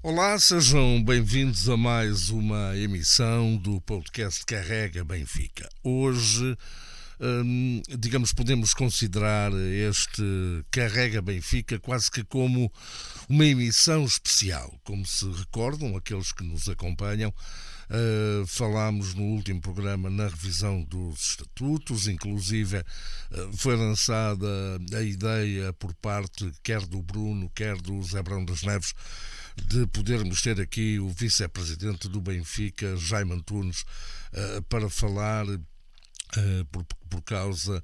Olá, sejam bem-vindos a mais uma emissão do podcast Carrega Benfica. Hoje, digamos, podemos considerar este Carrega Benfica quase que como uma emissão especial. Como se recordam aqueles que nos acompanham, falámos no último programa na revisão dos estatutos, inclusive foi lançada a ideia por parte quer do Bruno, quer do Zé Brão das Neves, de podermos ter aqui o vice-presidente do Benfica, Jaime Antunes, para falar por causa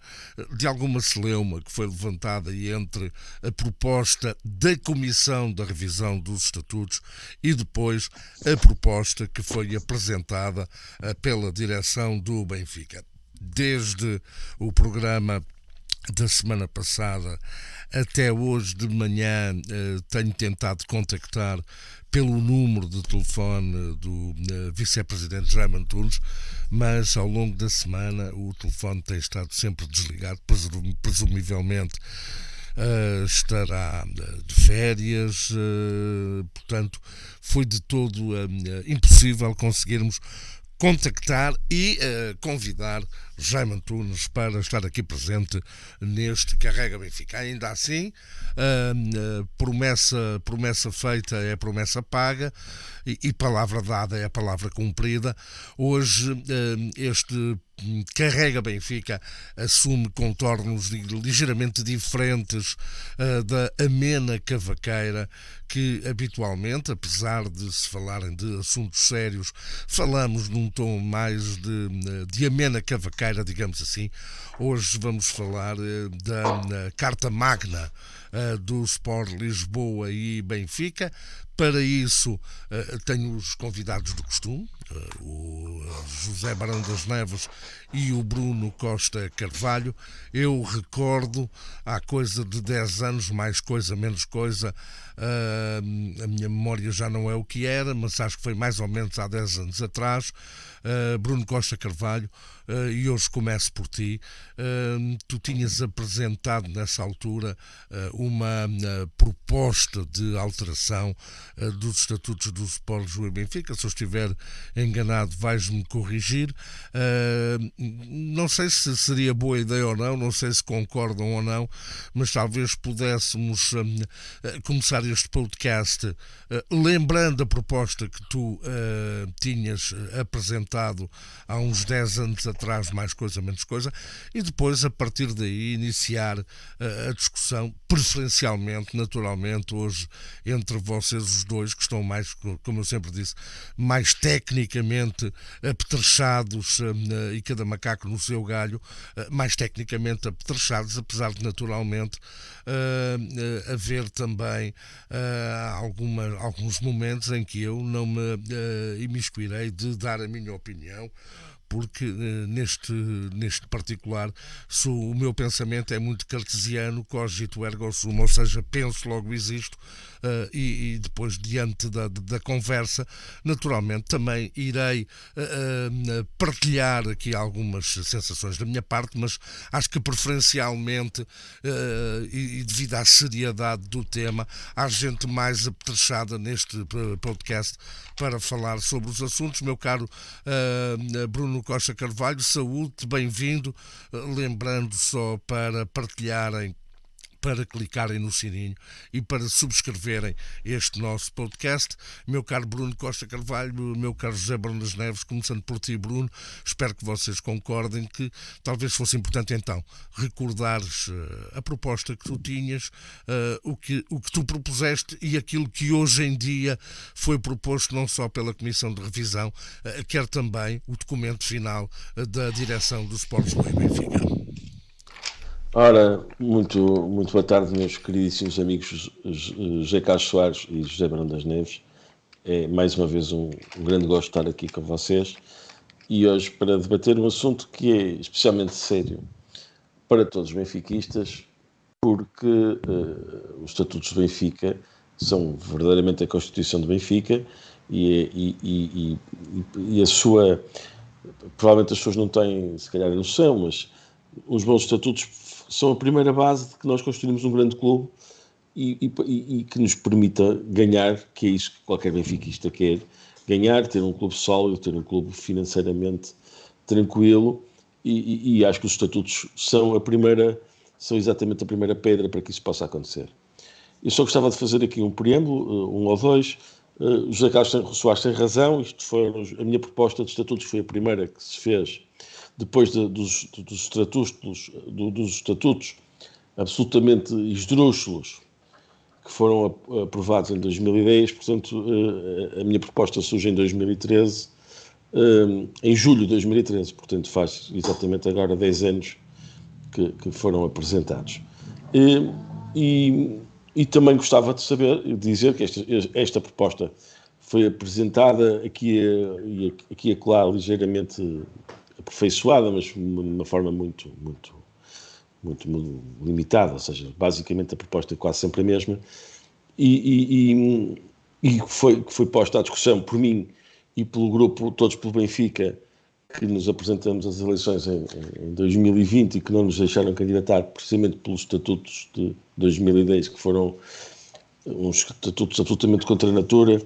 de alguma celeuma que foi levantada entre a proposta da Comissão da Revisão dos Estatutos e depois a proposta que foi apresentada pela direção do Benfica. Desde o programa da semana passada até hoje de manhã tenho tentado contactar pelo número de telefone do vice-presidente Jaime Antunes, mas ao longo da semana o telefone tem estado sempre desligado, presumivelmente estará de férias, portanto foi de todo impossível conseguirmos contactar e convidar Jaime Antunes para estar aqui presente neste Carrega Benfica. Ainda assim, promessa feita é promessa paga e palavra dada é a palavra cumprida. Hoje este Carrega Benfica assume contornos ligeiramente diferentes da amena cavaqueira que habitualmente, apesar de se falarem de assuntos sérios, falamos num tom mais de amena cavaqueira, digamos assim. Hoje vamos falar da Carta Magna do Sport Lisboa e Benfica. Para isso tenho os convidados do costume, o José Barão das Neves e o Bruno Costa Carvalho. Eu recordo, há coisa de 10 anos, mais coisa, menos coisa, a minha memória já não é o que era, mas acho que foi mais ou menos há 10 anos atrás. Bruno Costa Carvalho, e hoje começo por ti. Tu tinhas apresentado nessa altura uma proposta de alteração dos estatutos do Sport Lisboa e Benfica. Se eu estiver enganado, vais-me corrigir. Não sei se seria boa ideia ou não sei se concordam ou não, mas talvez pudéssemos começar este podcast lembrando a proposta que tu tinhas apresentado há uns 10 anos atrás, mais coisa, menos coisa, e depois, a partir daí, iniciar a discussão, preferencialmente, naturalmente, hoje, entre vocês os dois, que estão mais, como eu sempre disse, mais tecnicamente apetrechados, e cada macaco no seu galho, mais tecnicamente apetrechados, apesar de, naturalmente, haver também alguns momentos em que eu não me imiscuirei de dar a minha opinião, porque neste particular o meu pensamento é muito cartesiano, cogito ergo sum, ou seja, penso logo existo, e depois diante da conversa naturalmente também irei partilhar aqui algumas sensações da minha parte, mas acho que preferencialmente e devido à seriedade do tema, há gente mais apetrechada neste podcast para falar sobre os assuntos. Meu caro Bruno Costa Carvalho, saúde, bem-vindo. Lembrando só para partilharem, para clicarem no sininho e para subscreverem este nosso podcast. Meu caro Bruno Costa Carvalho, meu caro José Bruno das Neves, começando por ti, Bruno, espero que vocês concordem que talvez fosse importante então recordares a proposta que tu tinhas, o que tu propuseste e aquilo que hoje em dia foi proposto não só pela Comissão de Revisão, quer também o documento final da direção do Sport Lisboa e Benfica. Ora, muito boa tarde, meus queridíssimos amigos José Carlos Soares e José Barão das Neves. É mais uma vez um grande gosto de estar aqui com vocês e hoje para debater um assunto que é especialmente sério para todos os benfiquistas, porque os estatutos do Benfica são verdadeiramente a Constituição do Benfica e a sua... Provavelmente as pessoas não têm, se calhar, noção, mas os bons estatutos são a primeira base de que nós construímos um grande clube e que nos permita ganhar, que é isso que qualquer benfiquista quer, ganhar, ter um clube sólido, ter um clube financeiramente tranquilo, e acho que os estatutos são exatamente a primeira pedra para que isso possa acontecer. Eu só gostava de fazer aqui um preâmbulo, um ou dois. José Carlos Soares tem razão, a minha proposta de estatutos foi a primeira que se fez depois dos estatutos absolutamente esdrúxulos que foram aprovados em 2010, portanto, a minha proposta surge em 2013, em julho de 2013, portanto, faz exatamente agora 10 anos que foram apresentados. E também gostava de dizer que esta proposta foi apresentada aqui e acolá ligeiramente aperfeiçoada, mas de uma forma muito limitada, ou seja, basicamente a proposta é quase sempre a mesma, e foi posta à discussão por mim e pelo grupo, todos pelo Benfica, que nos apresentamos às eleições em 2020 e que não nos deixaram candidatar precisamente pelos estatutos de 2010, que foram uns estatutos absolutamente contra a natura.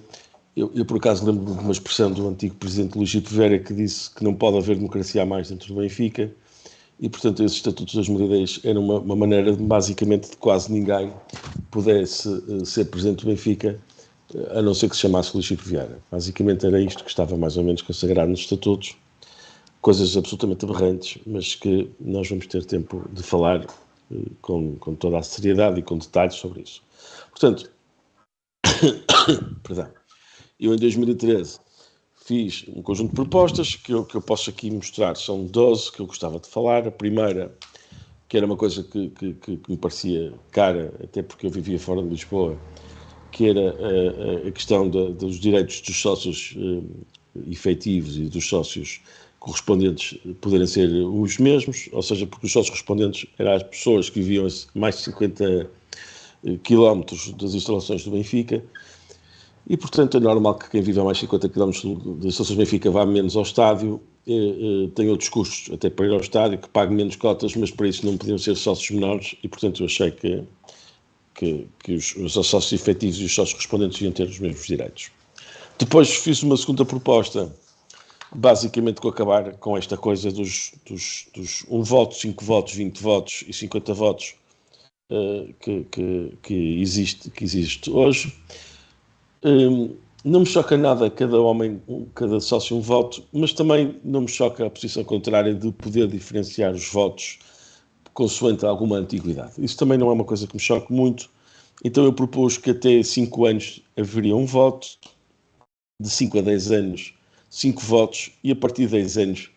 Eu por acaso lembro-me de uma expressão do antigo presidente Luís Filipe Vieira que disse que não pode haver democracia a mais dentro do Benfica, e portanto esses estatutos de 2010 eram uma maneira basicamente de quase ninguém pudesse ser presidente do Benfica, a não ser que se chamasse Luís Filipe Vieira. Basicamente era isto que estava mais ou menos consagrado nos estatutos. Coisas absolutamente aberrantes, mas que nós vamos ter tempo de falar com toda a seriedade e com detalhes sobre isso. Portanto, perdão, eu em 2013 fiz um conjunto de propostas que eu posso aqui mostrar, são 12 que eu gostava de falar. A primeira, que era uma coisa que me parecia cara, até porque eu vivia fora de Lisboa, que era a questão dos direitos dos sócios efetivos e dos sócios correspondentes poderem ser os mesmos, ou seja, porque os sócios correspondentes eram as pessoas que viviam a mais de 50 quilómetros das instalações do Benfica, e portanto é normal que quem vive a mais de 50 quilómetros das instalações do Benfica vá menos ao estádio, tem outros custos até para ir ao estádio, que pague menos cotas, mas para isso não podiam ser sócios menores, e portanto eu achei que os sócios efetivos e os sócios correspondentes iam ter os mesmos direitos. Depois fiz uma segunda proposta, basicamente com acabar com esta coisa dos 1 voto, 5 votos, 20 votos e 50 votos que existe hoje. Não me choca nada cada sócio um voto, mas também não me choca a posição contrária de poder diferenciar os votos consoante alguma antiguidade. Isso também não é uma coisa que me choque muito. Então eu propus que até 5 anos haveria um voto, de 5 a 10 anos 5 votos, e a partir de 10 anos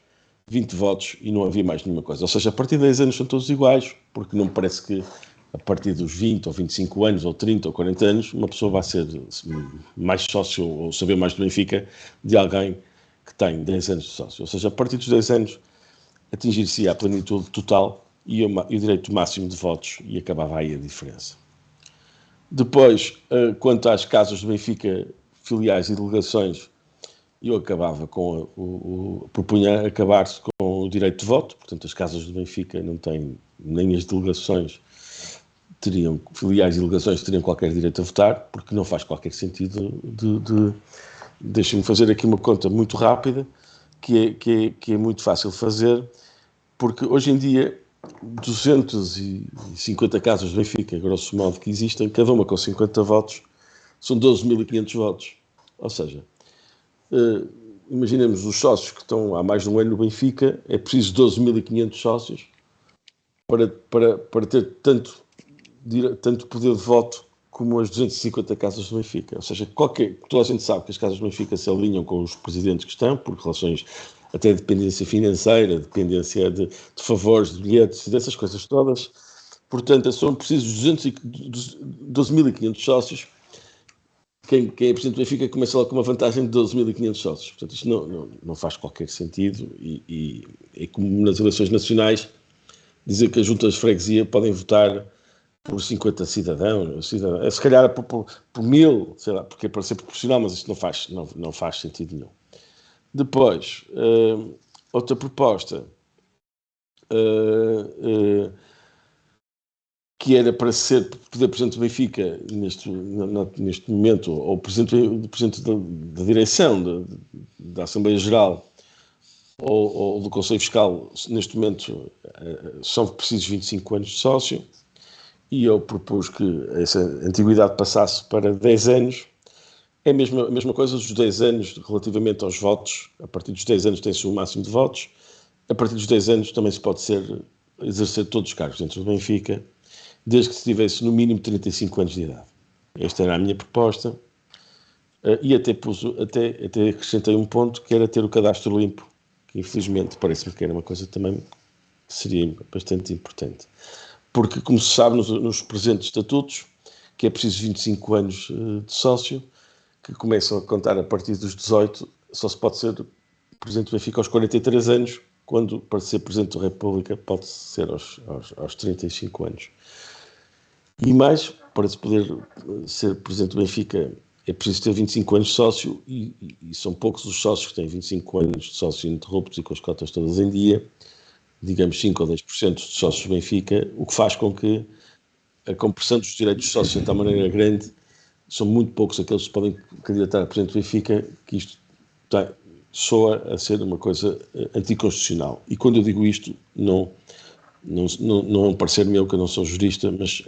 20 votos, e não havia mais nenhuma coisa. Ou seja, a partir de 10 anos são todos iguais, porque não me parece que a partir dos 20 ou 25 anos, ou 30 ou 40 anos, uma pessoa vai ser mais sócio ou saber mais do Benfica de alguém que tem 10 anos de sócio. Ou seja, a partir dos 10 anos atingir-se a plenitude total e o direito máximo de votos, e acabava aí a diferença. Depois, quanto às casas do Benfica, filiais e delegações, eu acabava propunha acabar-se com o direito de voto, portanto as casas do Benfica não têm, nem as delegações filiais e delegações teriam qualquer direito a votar, porque não faz qualquer sentido Deixem-me fazer aqui uma conta muito rápida, que é muito fácil de fazer, porque hoje em dia 250 casas do Benfica, grosso modo, que existem, cada uma com 50 votos, são 12.500 votos. Ou seja, imaginemos os sócios que estão há mais de um ano no Benfica, é preciso 12.500 sócios para ter tanto poder de voto como as 250 casas do Benfica. Ou seja, toda a gente sabe que as casas do Benfica se alinham com os presidentes que estão, por relações até de dependência financeira, dependência de favores, de bilhetes, dessas coisas todas. Portanto, são precisos 12.500 sócios. Quem é presidente do Benfica começa logo com uma vantagem de 12.500 sócios. Portanto, isto não faz qualquer sentido, e é como nas eleições nacionais dizer que as juntas de freguesia podem votar por 50 cidadãos, se calhar por 1.000, sei lá, porque é para ser proporcional, mas isto não faz sentido nenhum. Depois, outra proposta que era para poder presidente do Benfica neste momento, ou presidente da direção da Assembleia Geral ou do Conselho Fiscal, neste momento são precisos 25 anos de sócio, e eu propus que essa antiguidade passasse para 10 anos. É a mesma coisa dos 10 anos relativamente aos votos. A partir dos 10 anos tem-se o máximo de votos. A partir dos 10 anos também se pode exercer todos os cargos dentro do Benfica, desde que se tivesse no mínimo 35 anos de idade. Esta era a minha proposta. E até acrescentei um ponto, que era ter o cadastro limpo, que infelizmente parece-me que era uma coisa também que seria bastante importante. Porque, como se sabe nos presentes estatutos, que é preciso 25 anos de sócio, que começam a contar a partir dos 18, só se pode ser presidente do Benfica aos 43 anos, quando para ser presidente da República pode ser aos 35 anos. E mais, para se poder ser presidente do Benfica, é preciso ter 25 anos de sócio, e são poucos os sócios que têm 25 anos de sócio ininterruptos e com as cotas todas em dia, digamos 5 ou 10% de sócios do Benfica, o que faz com que a compressão dos direitos de sócio de tal maneira grande. São muito poucos aqueles que se podem candidatar a presidente do Benfica, que isto soa a ser uma coisa anticonstitucional. E quando eu digo isto, não é um parecer meu, que eu não sou jurista, mas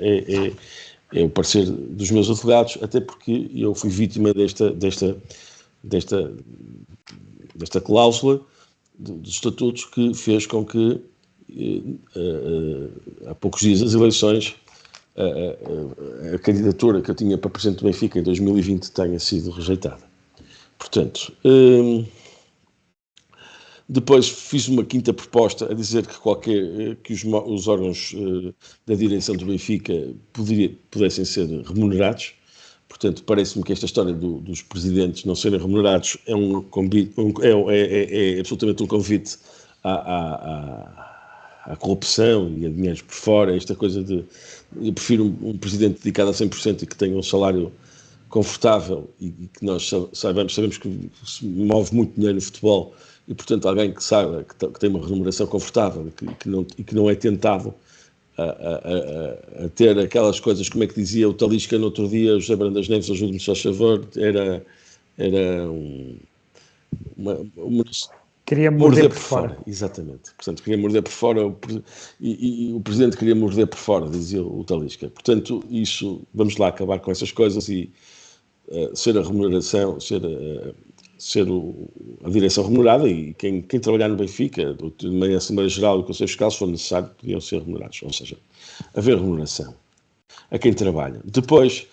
é o parecer dos meus advogados, até porque eu fui vítima desta cláusula dos estatutos, que fez com que, há poucos dias das eleições, a candidatura que eu tinha para presidente do Benfica em 2020 tenha sido rejeitada. Portanto, depois fiz uma quinta proposta a dizer que os órgãos da direção do Benfica pudessem ser remunerados. Portanto, parece-me que esta história dos presidentes não serem remunerados é absolutamente um convite à corrupção e a dinheiros por fora. Esta coisa eu prefiro um presidente dedicado a 100% e que tenha um salário confortável, e que nós sabemos que se move muito dinheiro no futebol, e portanto alguém que saiba que tem uma remuneração confortável e que não é tentado a ter aquelas coisas, como é que dizia o Talisca no outro dia, o José Brandas Neves, ajude-me só a favor, era uma queria morder por fora. Exatamente. Portanto, queria morder por fora, e o presidente queria morder por fora, dizia o Talisca. Portanto, vamos lá acabar com essas coisas e ser a remuneração, ser a direção remunerada, e quem trabalhar no Benfica, na Assembleia Geral e o Conselho Fiscal, se for necessário, podiam ser remunerados. Ou seja, haver remuneração a quem trabalha. Depois,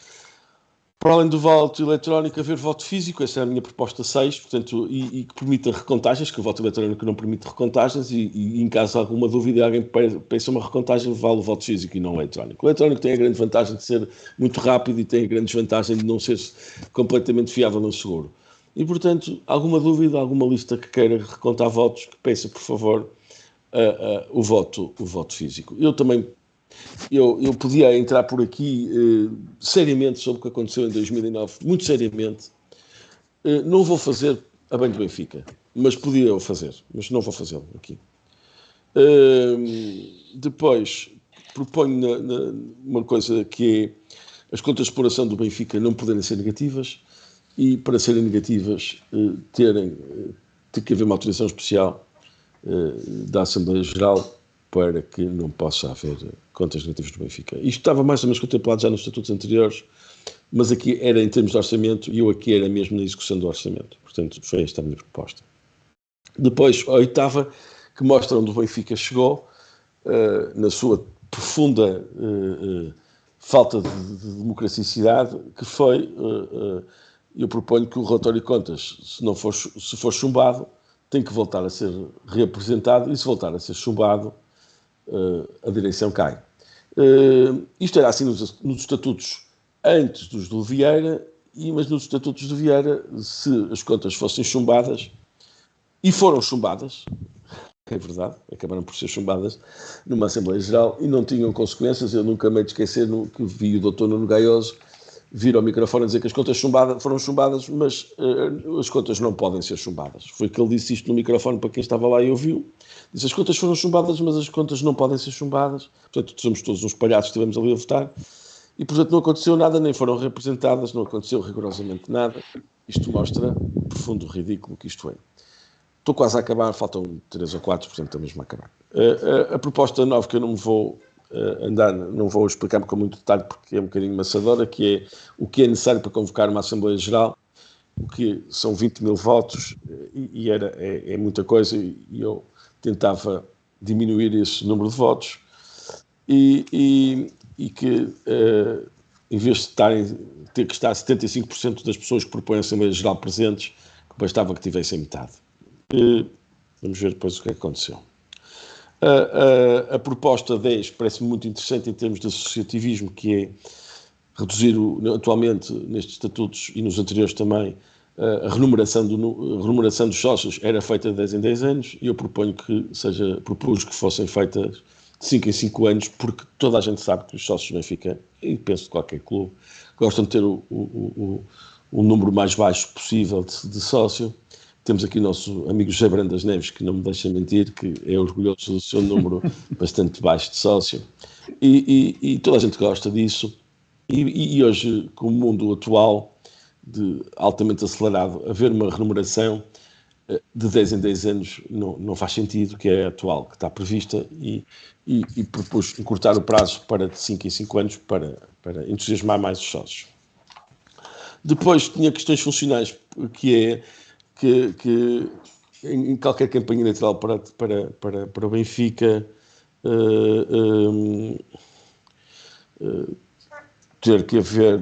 para além do voto eletrónico, haver voto físico. Essa é a minha proposta 6, portanto, e que permita recontagem, que o voto eletrónico não permite recontagem, e em caso de alguma dúvida, alguém peça uma recontagem, vale o voto físico e não o eletrónico. O eletrónico tem a grande vantagem de ser muito rápido e tem a grande desvantagem de não ser completamente fiável no seguro. E, portanto, alguma dúvida, alguma lista que queira recontar votos, que peça, por favor, o voto físico. Eu podia entrar por aqui seriamente sobre o que aconteceu em 2009, muito seriamente. Não vou fazer a bem do Benfica, mas podia fazer, mas não vou fazê-lo aqui. Depois, proponho uma coisa, que é as contas de exploração do Benfica não poderem ser negativas, e para serem negativas ter que haver uma autorização especial da Assembleia Geral para que não possa haver contas negativas do Benfica. Isto estava mais ou menos contemplado já nos estatutos anteriores, mas aqui era em termos de orçamento, e eu aqui era mesmo na execução do orçamento. Portanto, foi esta a minha proposta. Depois, a oitava, que mostra onde o Benfica chegou, na sua profunda falta de democraticidade, que foi, eu proponho que o relatório de contas, se for chumbado, tem que voltar a ser reapresentado, e se voltar a ser chumbado, a direção cai. Isto era assim nos estatutos antes dos do Vieira, mas nos estatutos do Vieira, se as contas fossem chumbadas, e foram chumbadas, é verdade, acabaram por ser chumbadas numa Assembleia Geral, e não tinham consequências. Eu nunca me esquecer que vi o Dr. Nuno Gaioso vir ao microfone a dizer que as contas foram chumbadas, mas as contas não podem ser chumbadas. Foi que ele disse isto no microfone para quem estava lá e ouviu. Disse, as contas foram chumbadas, mas as contas não podem ser chumbadas. Portanto, somos todos uns palhaços que estivemos ali a votar. E, portanto, não aconteceu nada, nem foram representadas, não aconteceu rigorosamente nada. Isto mostra o profundo ridículo que isto é. Estou quase a acabar, faltam 3 ou 4, portanto, estou mesmo a acabar. A proposta 9, que eu não me vou não vou explicar com muito detalhe porque é um bocadinho maçadora, que é o que é necessário para convocar uma Assembleia Geral, o que são 20 mil votos, e é muita coisa, e eu tentava diminuir esse número de votos, e que, em vez de ter que estar 75% das pessoas que propõem a Assembleia Geral presentes, que bastava que tivessem metade. Vamos ver depois o que é que aconteceu. A proposta 10 parece-me muito interessante em termos de associativismo, que é reduzir, atualmente, nestes estatutos e nos anteriores também, a remuneração dos sócios era feita de 10 em 10 anos, e eu propus que fossem feitas de 5 em 5 anos, porque toda a gente sabe que os sócios do Benfica, e penso de qualquer clube, gostam de ter o número mais baixo possível de sócio. Temos aqui o nosso amigo José Brandas Neves, que não me deixa mentir, que é orgulhoso do seu número bastante baixo de sócio. E toda a gente gosta disso. E hoje, com o mundo atual, altamente acelerado, haver uma remuneração de 10 em 10 anos não faz sentido, que é a atual, que está prevista, e propus encurtar o prazo para de 5 em 5 anos para entusiasmar mais os sócios. Depois tinha questões funcionais, que é que em qualquer campanha eleitoral para o Benfica ter que haver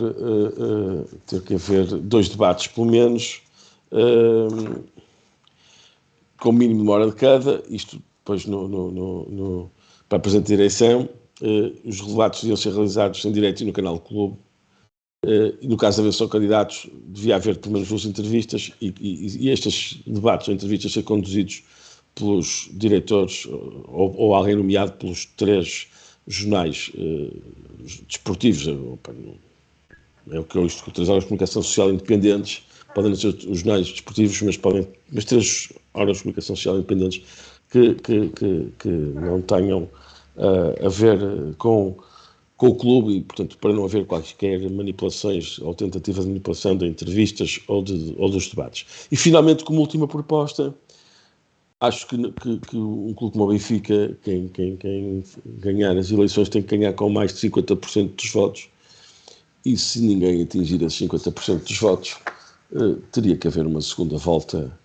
2 debates pelo menos, com o mínimo de uma hora de cada, isto depois para a presente direção. Os debates deviam ser realizados em direto e no canal do clube. E no caso de haver só candidatos, devia haver pelo menos 2 entrevistas, e estes debates ou entrevistas ser conduzidos pelos diretores ou alguém nomeado pelos 3 jornais desportivos, é o que eu estou a trazer, as comunicação social independentes, podem não ser os jornais desportivos, mas 3 órgãos de comunicação social independentes que não tenham a ver com o clube, e, portanto, para não haver quaisquer manipulações ou tentativa de manipulação de entrevistas ou dos debates. E, finalmente, como última proposta, acho que um clube como o Benfica, quem ganhar as eleições tem que ganhar com mais de 50% dos votos, e se ninguém atingir esses 50% dos votos, teria que haver uma segunda volta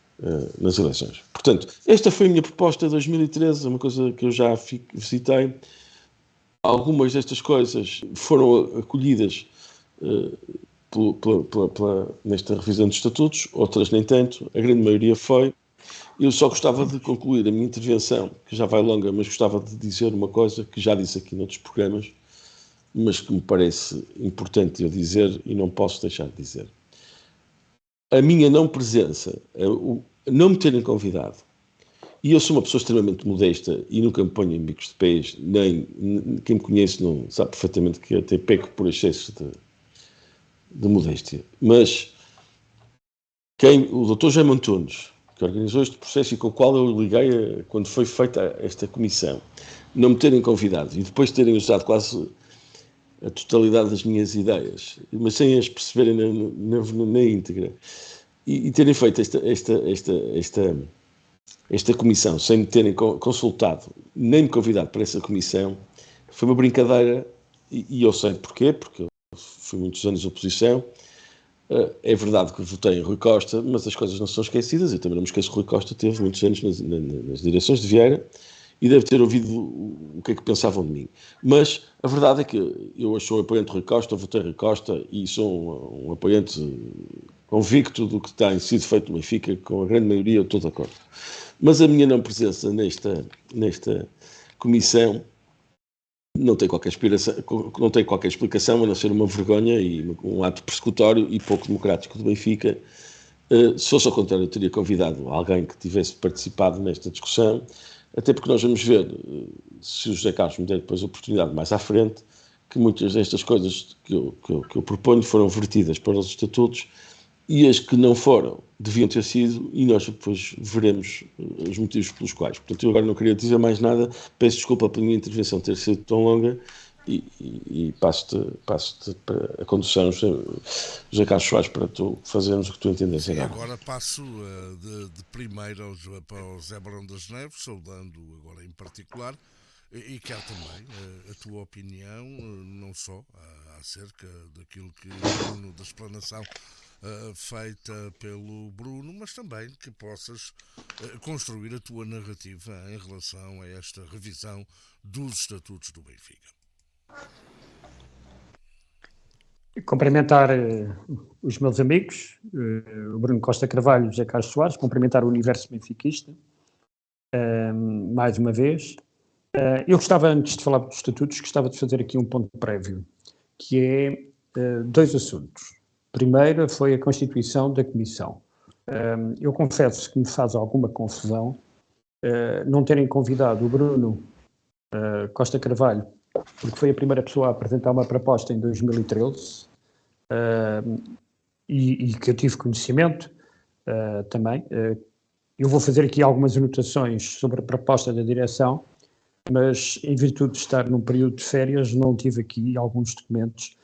nas eleições. Portanto, esta foi a minha proposta de 2013, uma coisa que eu já citei. Algumas destas coisas foram acolhidas nesta revisão dos estatutos, outras nem tanto, a grande maioria foi. Eu só gostava de concluir a minha intervenção, que já vai longa, mas gostava de dizer uma coisa que já disse aqui noutros programas, mas que me parece importante eu dizer e não posso deixar de dizer. A minha não presença, não me terem convidado, e eu sou uma pessoa extremamente modesta e nunca me ponho em bicos de pés, nem quem me conhece não sabe perfeitamente que eu até peco por excesso de modéstia. Mas o Dr. Jaime Antunes, que organizou este processo e com o qual eu liguei quando foi feita esta comissão, não me terem convidado e depois terem usado quase a totalidade das minhas ideias, mas sem as perceberem na íntegra, e terem feito esta comissão, sem me terem consultado, nem me convidado para essa comissão, foi uma brincadeira, e eu sei porquê, porque eu fui muitos anos de oposição. É verdade que votei em Rui Costa, mas as coisas não são esquecidas. Eu também não me esqueço que Rui Costa teve muitos anos nas direções de Vieira e deve ter ouvido o que é que pensavam de mim. Mas a verdade é que eu sou um apoiante de Rui Costa, votei em Rui Costa e sou um apoiante convicto do que tem sido feito no Benfica, com a grande maioria eu estou de acordo. Mas a minha não presença nesta comissão não tem qualquer explicação, a não ser uma vergonha e um ato persecutório e pouco democrático do Benfica. Se fosse ao contrário, eu teria convidado alguém que tivesse participado nesta discussão, até porque nós vamos ver, se o José Carlos me der depois a oportunidade mais à frente, que muitas destas coisas que eu proponho foram vertidas para os estatutos e as que não foram deviam ter sido, e nós depois veremos os motivos pelos quais. Portanto, eu agora não queria dizer mais nada, peço desculpa pela minha intervenção ter sido tão longa e passo-te a condução, José Carlos Soares, para tu fazermos o que tu entendes. Sim, agora passo de primeiro para o José Barão das Neves, saudando agora em particular, e quero também a tua opinião, não só acerca daquilo que o Bruno, da explanação feita pelo Bruno, mas também que possas construir a tua narrativa em relação a esta revisão dos estatutos do Benfica. Cumprimentar os meus amigos, o Bruno Costa Carvalho e o José Carlos Soares, cumprimentar o universo benfiquista, mais uma vez. Eu gostava, antes de falar dos estatutos, gostava de fazer aqui um ponto prévio, que é dois assuntos. Primeiro foi a constituição da comissão. Eu confesso que me faz alguma confusão não terem convidado o Bruno Costa Carvalho, porque foi a primeira pessoa a apresentar uma proposta em 2013 e que eu tive conhecimento também. Eu vou fazer aqui algumas anotações sobre a proposta da direção, mas em virtude de estar num período de férias não tive aqui alguns documentos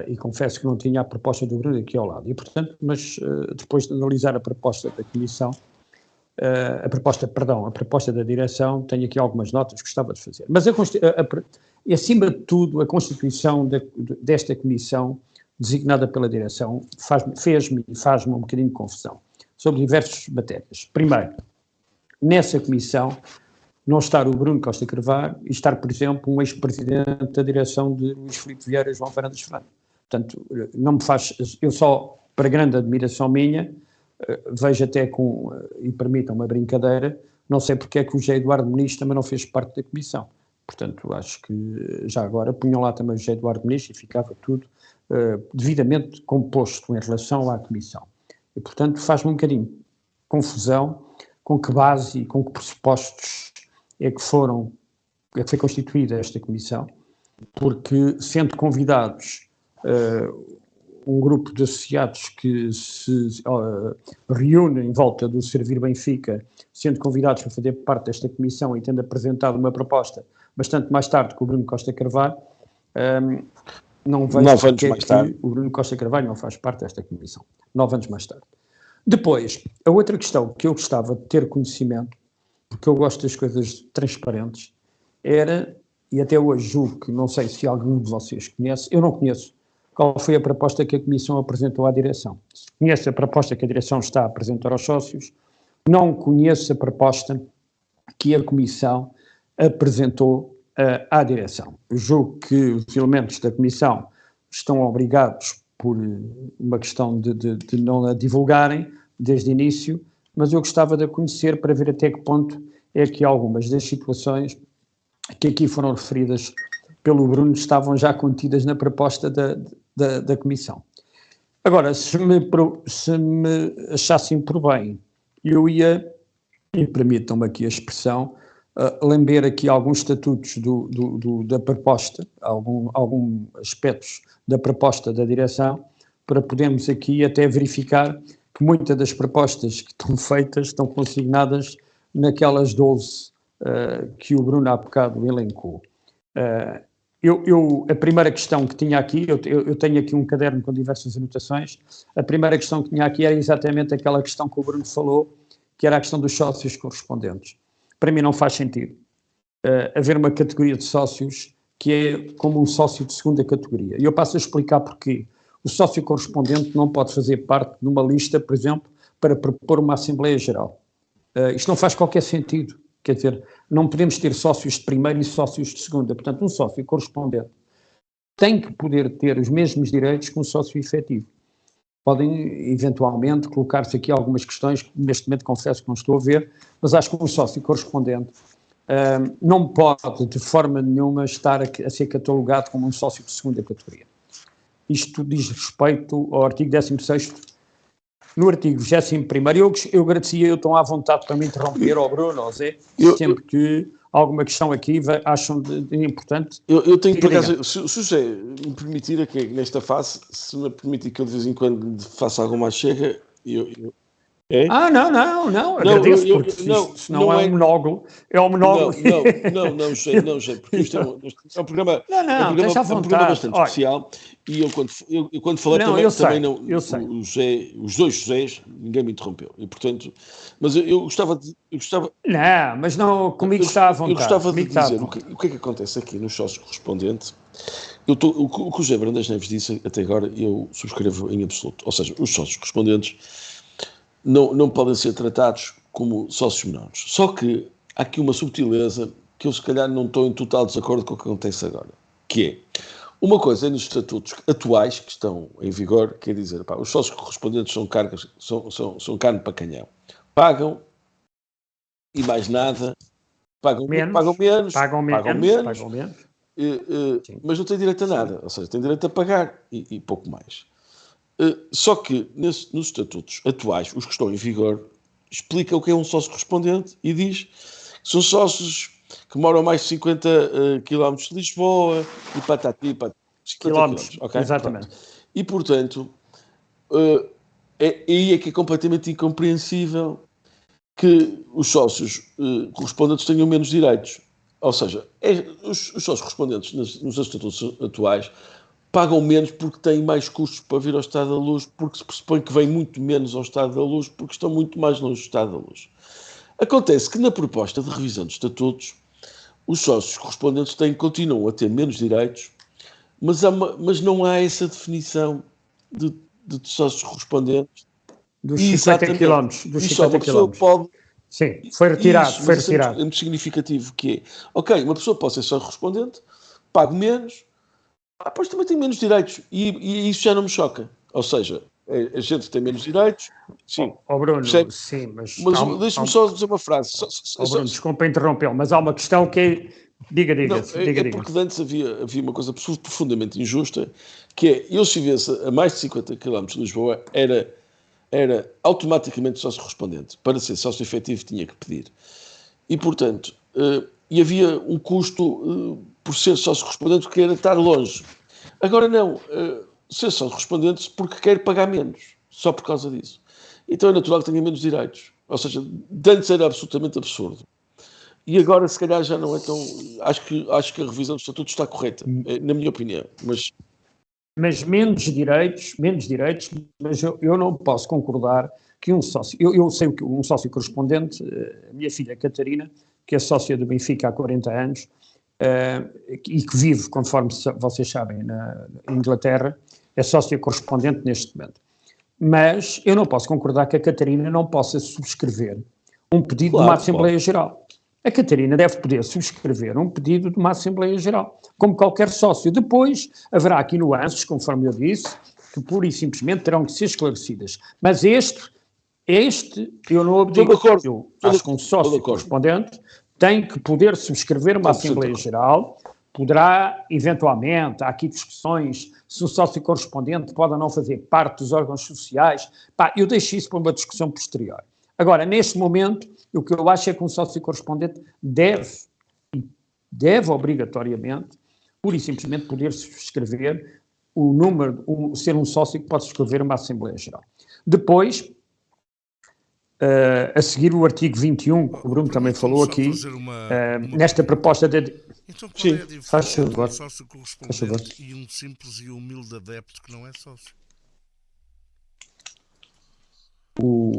e confesso que não tinha a proposta do Bruno aqui ao lado. E, portanto, mas depois de analisar a proposta da comissão, a proposta da direção, tenho aqui algumas notas que gostava de fazer. Mas, acima de tudo, a constituição desta comissão, designada pela direção, fez-me e faz-me um bocadinho de confusão sobre diversas matérias. Primeiro, nessa comissão, não estar o Bruno Costa Carvalho e estar, por exemplo, um ex-presidente da direção de Luís Filipe Vieira e João Fernandes Fernandes. Portanto, não me faz... Eu só, para grande admiração minha, vejo até e permitam uma brincadeira, não sei porque é que o José Eduardo Muniz também não fez parte da comissão. Portanto, acho que já agora punham lá também o José Eduardo Muniz e ficava tudo devidamente composto em relação à comissão. E, portanto, faz-me um bocadinho confusão com que base e com que pressupostos é que foi constituída esta comissão, porque sendo convidados um grupo de associados que se reúne em volta do Servir Benfica, sendo convidados para fazer parte desta comissão e tendo apresentado uma proposta bastante mais tarde que o Bruno Costa Carvalho, não vejo porque é que o Bruno Costa Carvalho não faz parte desta comissão. 9 anos mais tarde. Depois, a outra questão que eu gostava de ter conhecimento, porque eu gosto das coisas transparentes, era, e até hoje julgo que não sei se algum de vocês conhece, eu não conheço, qual foi a proposta que a Comissão apresentou à direção. Conheço a proposta que a direção está a apresentar aos sócios, não conheço a proposta que a Comissão apresentou à direção. Eu julgo que os elementos da Comissão estão obrigados por uma questão de não a divulgarem desde o início, mas eu gostava de a conhecer para ver até que ponto é que algumas das situações que aqui foram referidas pelo Bruno estavam já contidas na proposta da Comissão. Agora, se me achassem por bem, eu ia, e permitam-me aqui a expressão, lember aqui alguns estatutos da proposta, alguns aspectos da proposta da direção, para podermos aqui até verificar que muitas das propostas que estão feitas estão consignadas naquelas 12 que o Bruno há bocado elencou. A primeira questão que tinha aqui, eu tenho aqui um caderno com diversas anotações, a primeira questão que tinha aqui era exatamente aquela questão que o Bruno falou, que era a questão dos sócios correspondentes. Para mim não faz sentido haver uma categoria de sócios que é como um sócio de segunda categoria. E eu passo a explicar porquê. O sócio correspondente não pode fazer parte de uma lista, por exemplo, para propor uma Assembleia Geral. Isto não faz qualquer sentido. Quer dizer, não podemos ter sócios de primeira e sócios de segunda. Portanto, um sócio correspondente tem que poder ter os mesmos direitos que um sócio efetivo. Podem, eventualmente, colocar-se aqui algumas questões que, neste momento, confesso que não estou a ver, mas acho que um sócio correspondente não pode, de forma nenhuma, estar a ser catalogado como um sócio de segunda categoria. Isto diz respeito ao artigo 16º. No artigo 21º, eu agradecia, eu estou à vontade para me interromper, ao Bruno, ao Zé, sempre que alguma questão aqui acham importante? Eu tenho, por acaso, se o José me permitir, aqui, nesta fase, se me permitir que eu de vez em quando faça alguma chega, é? Não, agradeço, porque isto não é um monólogo, é um monólogo. Não, José, porque isto é um programa, é um programa bastante especial, e eu quando falei os dois Josés, ninguém me interrompeu, e portanto, mas eu gostava de... Não, mas não, comigo está à vontade. Eu gostava de dizer o que é que acontece aqui nos sócios correspondentes. O que o José Brandas Neves disse até agora, eu subscrevo em absoluto, ou seja, os sócios correspondentes não podem ser tratados como sócios menores. Só que há aqui uma subtileza que eu, se calhar, não estou em total desacordo com o que acontece agora. Que é, uma coisa é nos estatutos atuais que estão em vigor, quer dizer, os sócios correspondentes são carne para canhão. Pagam e mais nada. Pagam menos, mas não têm direito a nada. Ou seja, têm direito a pagar e pouco mais. Só que nos estatutos atuais, os que estão em vigor, explica o que é um sócio correspondente e diz que são sócios que moram mais de 50 km de Lisboa e patati, 50 km, okay? Exatamente. Pronto. E, portanto, aí é que é completamente incompreensível que os sócios correspondentes tenham menos direitos. Ou seja, os sócios correspondentes nos estatutos atuais pagam menos porque têm mais custos para vir ao Estado da Luz, porque se pressupõe que vêm muito menos ao Estado da Luz, porque estão muito mais longe do Estado da Luz. Acontece que na proposta de revisão de estatutos, os sócios correspondentes continuam a ter menos direitos, mas não há essa definição de sócios correspondentes. Dos 50 km. Dos 50 km. Pode... Sim, foi retirado. É muito significativo que é, ok, uma pessoa pode ser sócio correspondente, pago menos, pois também tem menos direitos, e isso já não me choca. Ou seja, a gente tem menos direitos, sim. Bruno, percebe? Sim, mas deixa-me só dizer uma frase. Bruno, desculpa interrompê-lo, mas há uma questão que é... Diga. Porque antes havia uma coisa profundamente injusta, que é, eu se vivesse a mais de 50 km de Lisboa, era automaticamente sócio correspondente. Para ser sócio efetivo tinha que pedir. E, portanto, e havia um custo por ser sócio correspondente que era estar longe. Agora não, ser sócio correspondente porque quer pagar menos, só por causa disso. Então é natural que tenha menos direitos. Ou seja, antes era absolutamente absurdo. E agora, se calhar, já não é tão... Acho que a revisão do estatuto está correta, na minha opinião. Mas menos direitos, mas eu não posso concordar que um sócio... Eu sei que um sócio correspondente, a minha filha Catarina, que é sócia do Benfica há 40 anos, e que vive, conforme vocês sabem, na Inglaterra, é sócia correspondente neste momento. Mas eu não posso concordar que a Catarina não possa subscrever um pedido de uma Assembleia Geral. A Catarina deve poder subscrever um pedido de uma Assembleia Geral, como qualquer sócio. Depois haverá aqui nuances, conforme eu disse, que pura e simplesmente terão que ser esclarecidas. Mas este eu não abdico. Eu acho que um sócio correspondente tem que poder subscrever uma Assembleia Geral, poderá, eventualmente, há aqui discussões se o sócio correspondente pode ou não fazer parte dos órgãos sociais. Eu deixo isso para uma discussão posterior. Agora, neste momento, o que eu acho é que um sócio correspondente deve obrigatoriamente, pura e simplesmente, poder subscrever ser um sócio que pode subscrever uma Assembleia Geral. Depois, a seguir o artigo 21, que o Bruno também falou aqui, nesta proposta de... Então qual é a diferença entre um sócio correspondente e um simples e humilde adepto que não é sócio?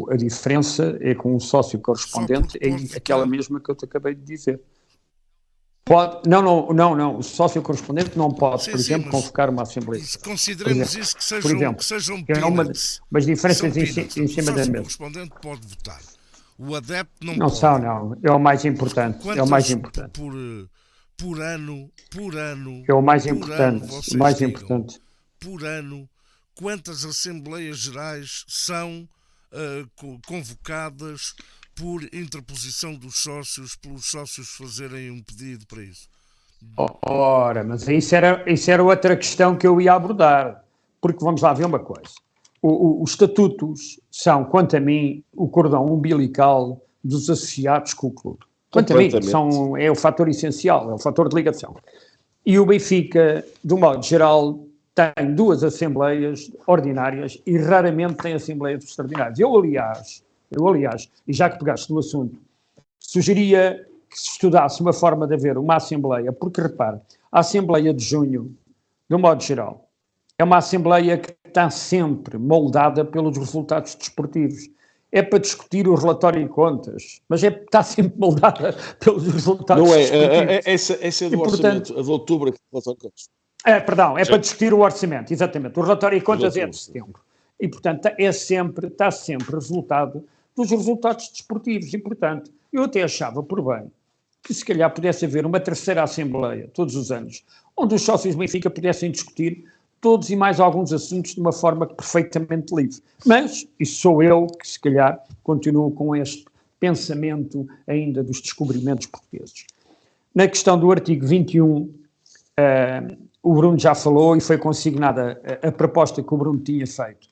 A diferença é com um sócio correspondente é aquela mesma que eu te acabei de dizer. Não. O sócio correspondente não pode, por exemplo, convocar uma Assembleia. Consideremos isso que sejam peanuts. Mas diferenças em cima da mesa. O correspondente pode votar. O adepto não pode. Não são, não. É o mais importante. É o mais importante. Por ano. É o mais importante. O mais importante. Por ano, quantas Assembleias Gerais são convocadas por interposição dos sócios, pelos sócios fazerem um pedido para isso? Ora, mas isso era outra questão que eu ia abordar, porque vamos lá ver uma coisa. Os estatutos são, quanto a mim, o cordão umbilical dos associados com o clube. Quanto a mim, é o fator essencial, é o fator de ligação. E o Benfica, de um modo geral, tem 2 assembleias ordinárias e raramente tem assembleias extraordinárias. Eu, aliás, e já que pegaste no assunto, sugeria que se estudasse uma forma de haver uma assembleia, porque, repare, a Assembleia de Junho, de um modo geral, é uma Assembleia que está sempre moldada pelos resultados desportivos. É para discutir o relatório de contas, mas está sempre moldada pelos resultados desportivos. Essa é do orçamento, a de outubro, aqui, relatório de contas. Perdão, para discutir o orçamento, exatamente. O relatório de contas é de setembro. E, portanto, está sempre resultado dos resultados desportivos. E, portanto, eu até achava por bem que se calhar pudesse haver uma terceira Assembleia, todos os anos, onde os sócios do Benfica pudessem discutir todos e mais alguns assuntos de uma forma perfeitamente livre. Mas, isso sou eu que se calhar continuo com este pensamento ainda dos descobrimentos portugueses. Na questão do artigo 21, o Bruno já falou e foi consignada a proposta que o Bruno tinha feito.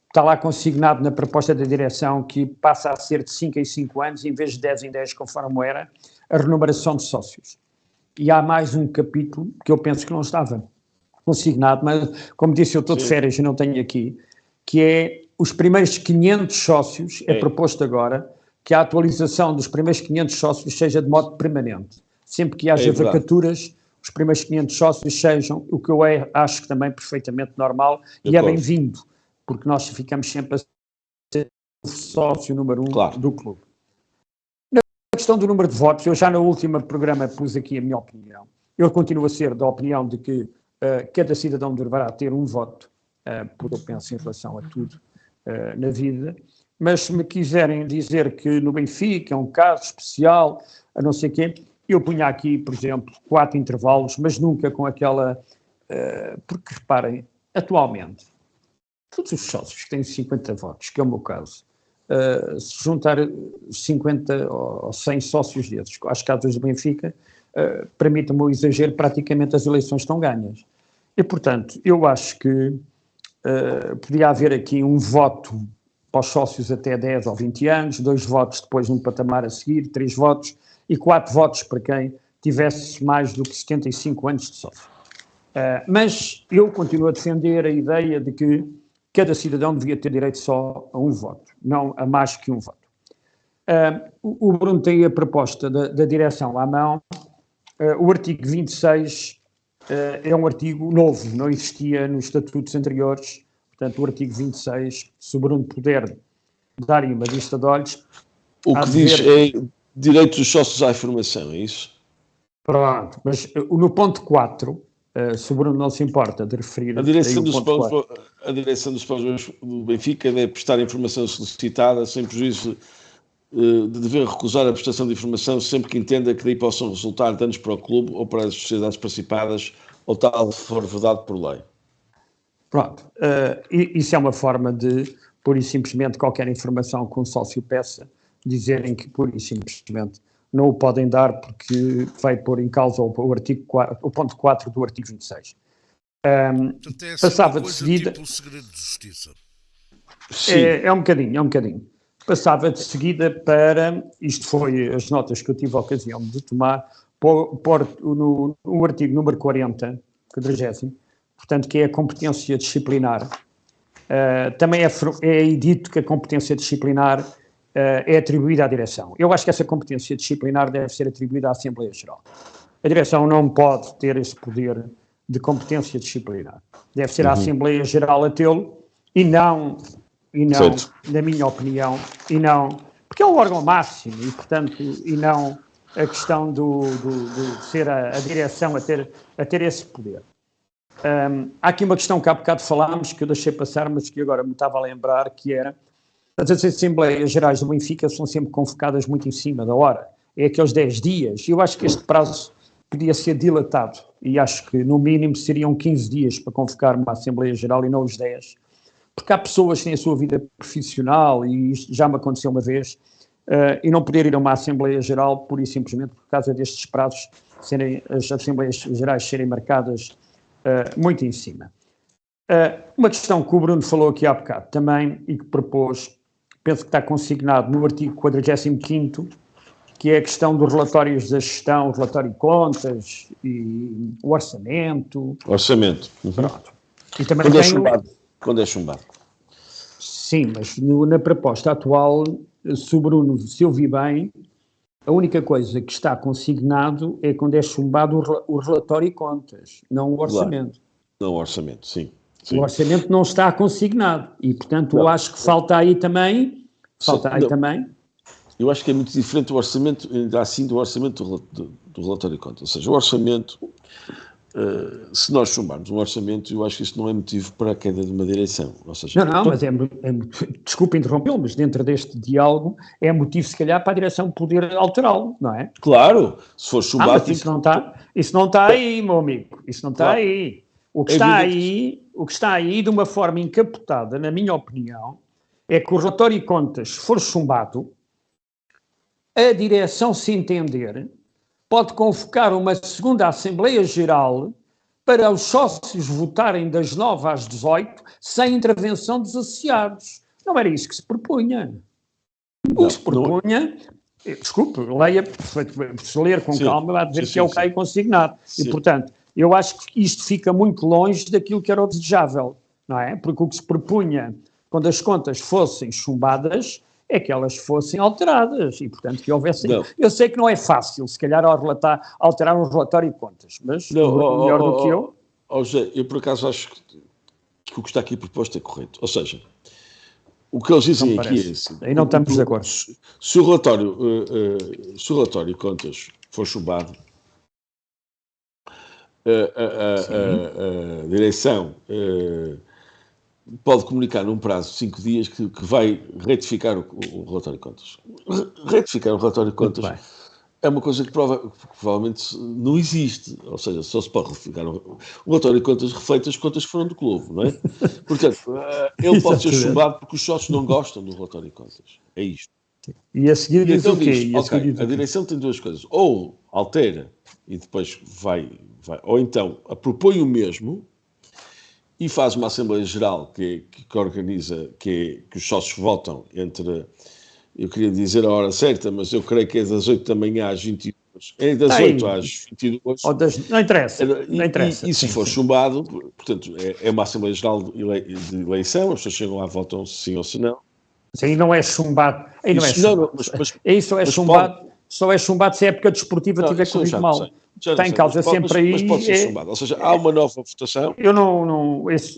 Está lá consignado na proposta da direção que passa a ser de 5 em 5 anos, em vez de 10 em 10, conforme era, a renumeração de sócios. E há mais um capítulo que eu penso que não estava consignado, mas, como disse, eu estou de férias e não tenho aqui, que é os primeiros 500 sócios, é proposto agora, que a atualização dos primeiros 500 sócios seja de modo permanente. Sempre que haja vacaturas, os primeiros 500 sócios sejam, o que eu acho que também perfeitamente normal e é bem-vindo, porque nós ficamos sempre a ser o sócio número 1 do clube. Na questão do número de votos, eu já no último programa pus aqui a minha opinião. Eu continuo a ser da opinião de que cada cidadão deverá ter um voto, porque eu penso em relação a tudo na vida, mas se me quiserem dizer que no Benfica é um caso especial, a não ser quê, eu punha aqui, por exemplo, 4 intervalos, mas nunca com aquela... porque, reparem, atualmente, todos os sócios que têm 50 votos, que é o meu caso, se juntar 50 ou 100 sócios desses, às casas do Benfica, permita-me o exagero, praticamente as eleições estão ganhas. E, portanto, eu acho que podia haver aqui um voto para os sócios até 10 ou 20 anos, 2 votos depois num patamar a seguir, 3 votos e 4 votos para quem tivesse mais do que 75 anos de sócio. Mas eu continuo a defender a ideia de que cada cidadão devia ter direito só a um voto, não a mais que um voto. O Bruno tem a proposta da direção à mão. O artigo 26 é um artigo novo, não existia nos estatutos anteriores. Portanto, o artigo 26, se o Bruno puder dar-lhe uma vista de olhos... O que diz é direito dos sócios à informação, é isso? Pronto, mas no ponto 4, se o Bruno não se importa de referir... A direção dos povos do Benfica deve prestar informação solicitada sem prejuízo de dever recusar a prestação de informação sempre que entenda que daí possam resultar danos para o clube ou para as sociedades participadas ou tal for vedado por lei. Pronto, isso é uma forma de, pura e simplesmente, qualquer informação que um sócio peça, dizerem que, pura e simplesmente, não o podem dar porque vai pôr em causa o artigo 4, o ponto 4 do artigo 26. Passava de seguida... Tipo o segredo de justiça. É um bocadinho. Passava de seguida para, isto foi as notas que eu tive a ocasião de tomar, no artigo número 40, 40º, portanto, que é a competência disciplinar. Também é dito que a competência disciplinar é atribuída à direção. Eu acho que essa competência disciplinar deve ser atribuída à Assembleia Geral. A direção não pode ter esse poder de competência disciplinar. Deve ser a Assembleia Geral a tê-lo e não, na minha opinião, porque é o órgão máximo e, portanto, e não a questão de ser a direção a ter esse poder. Há aqui uma questão que há bocado falámos, que eu deixei passar, mas que agora me estava a lembrar, que era as Assembleias Gerais do Benfica são sempre convocadas muito em cima da hora. É aqueles 10 dias. E eu acho que este prazo podia ser dilatado. E acho que, no mínimo, seriam 15 dias para convocar uma Assembleia Geral e não os 10. Porque há pessoas que têm a sua vida profissional, e isto já me aconteceu uma vez, e não poder ir a uma Assembleia Geral pura e simplesmente por causa destes prazos, as Assembleias Gerais serem marcadas muito em cima. Uma questão que o Bruno falou aqui há bocado também e que propôs, penso que está consignado no artigo 45º, que é a questão dos relatórios da gestão, o relatório de contas e o orçamento. Orçamento. Pronto. E também Quando é chumbado. Sim, mas na proposta atual, se o Bruno, se eu vi bem, a única coisa que está consignado é quando é chumbado o relatório de contas, não o orçamento. Claro. Não o orçamento, sim. O orçamento não está consignado e, portanto, eu acho que falta aí também. Eu acho que é muito diferente o orçamento, ainda assim, do orçamento do relatório de contas. Ou seja, o orçamento, se nós chumbarmos um orçamento, eu acho que isso não é motivo para a queda de uma direção. Ou seja, mas desculpe interrompê-lo, mas dentro deste diálogo é motivo, se calhar, para a direção poder alterá-lo, não é? Claro, se for chumbado... Mas isso não está aí, meu amigo, isso não está aí. O que está aí, de uma forma encapotada, na minha opinião, é que o relatório de contas, se for chumbado, a direção, se entender, pode convocar uma segunda Assembleia Geral para os sócios votarem das 9 às 18, sem intervenção dos associados. Não era isso que se propunha. O que se propunha... Desculpe, leia, se ler com calma, vai dizer que é o que está aí consignado. Sim. E, portanto, eu acho que isto fica muito longe daquilo que era o desejável, não é? Porque o que se propunha, quando as contas fossem chumbadas, é que elas fossem alteradas e, portanto, que houvesse... Eu sei que não é fácil, se calhar, alterar um relatório de contas, mas melhor do que eu... José, eu, por acaso, acho que o que está aqui proposto é correto. Ou seja, o que eles dizem aqui é assim... Aí não estamos de acordo. Se o relatório de contas for chumbado, a direção pode comunicar num prazo de 5 dias que vai retificar o relatório de contas. Retificar o relatório de contas é uma coisa que provavelmente não existe. Ou seja, só se pode retificar o relatório de contas reflete as contas que foram do clube, não é? Portanto, ele pode ser chumbado porque os sócios não gostam do relatório de contas. É isto. E a seguir diz então o quê? A direção tem duas coisas. Ou altera e depois vai, ou então propõe o mesmo e faz uma Assembleia Geral que organiza, que os sócios votam entre, eu queria dizer a hora certa, mas eu creio que é das 8 da manhã às 22. É das 8 às 22. Não interessa. E se for chumbado, portanto, é uma Assembleia Geral de eleição, as pessoas chegam lá, votam sim ou se não. Isso aí não é chumbado. Aí não é chumbado. Só é chumbado se a época desportiva tiver corrido mal. Está em causa sempre aí. Mas pode ser chumbado. Ou seja, há uma nova votação.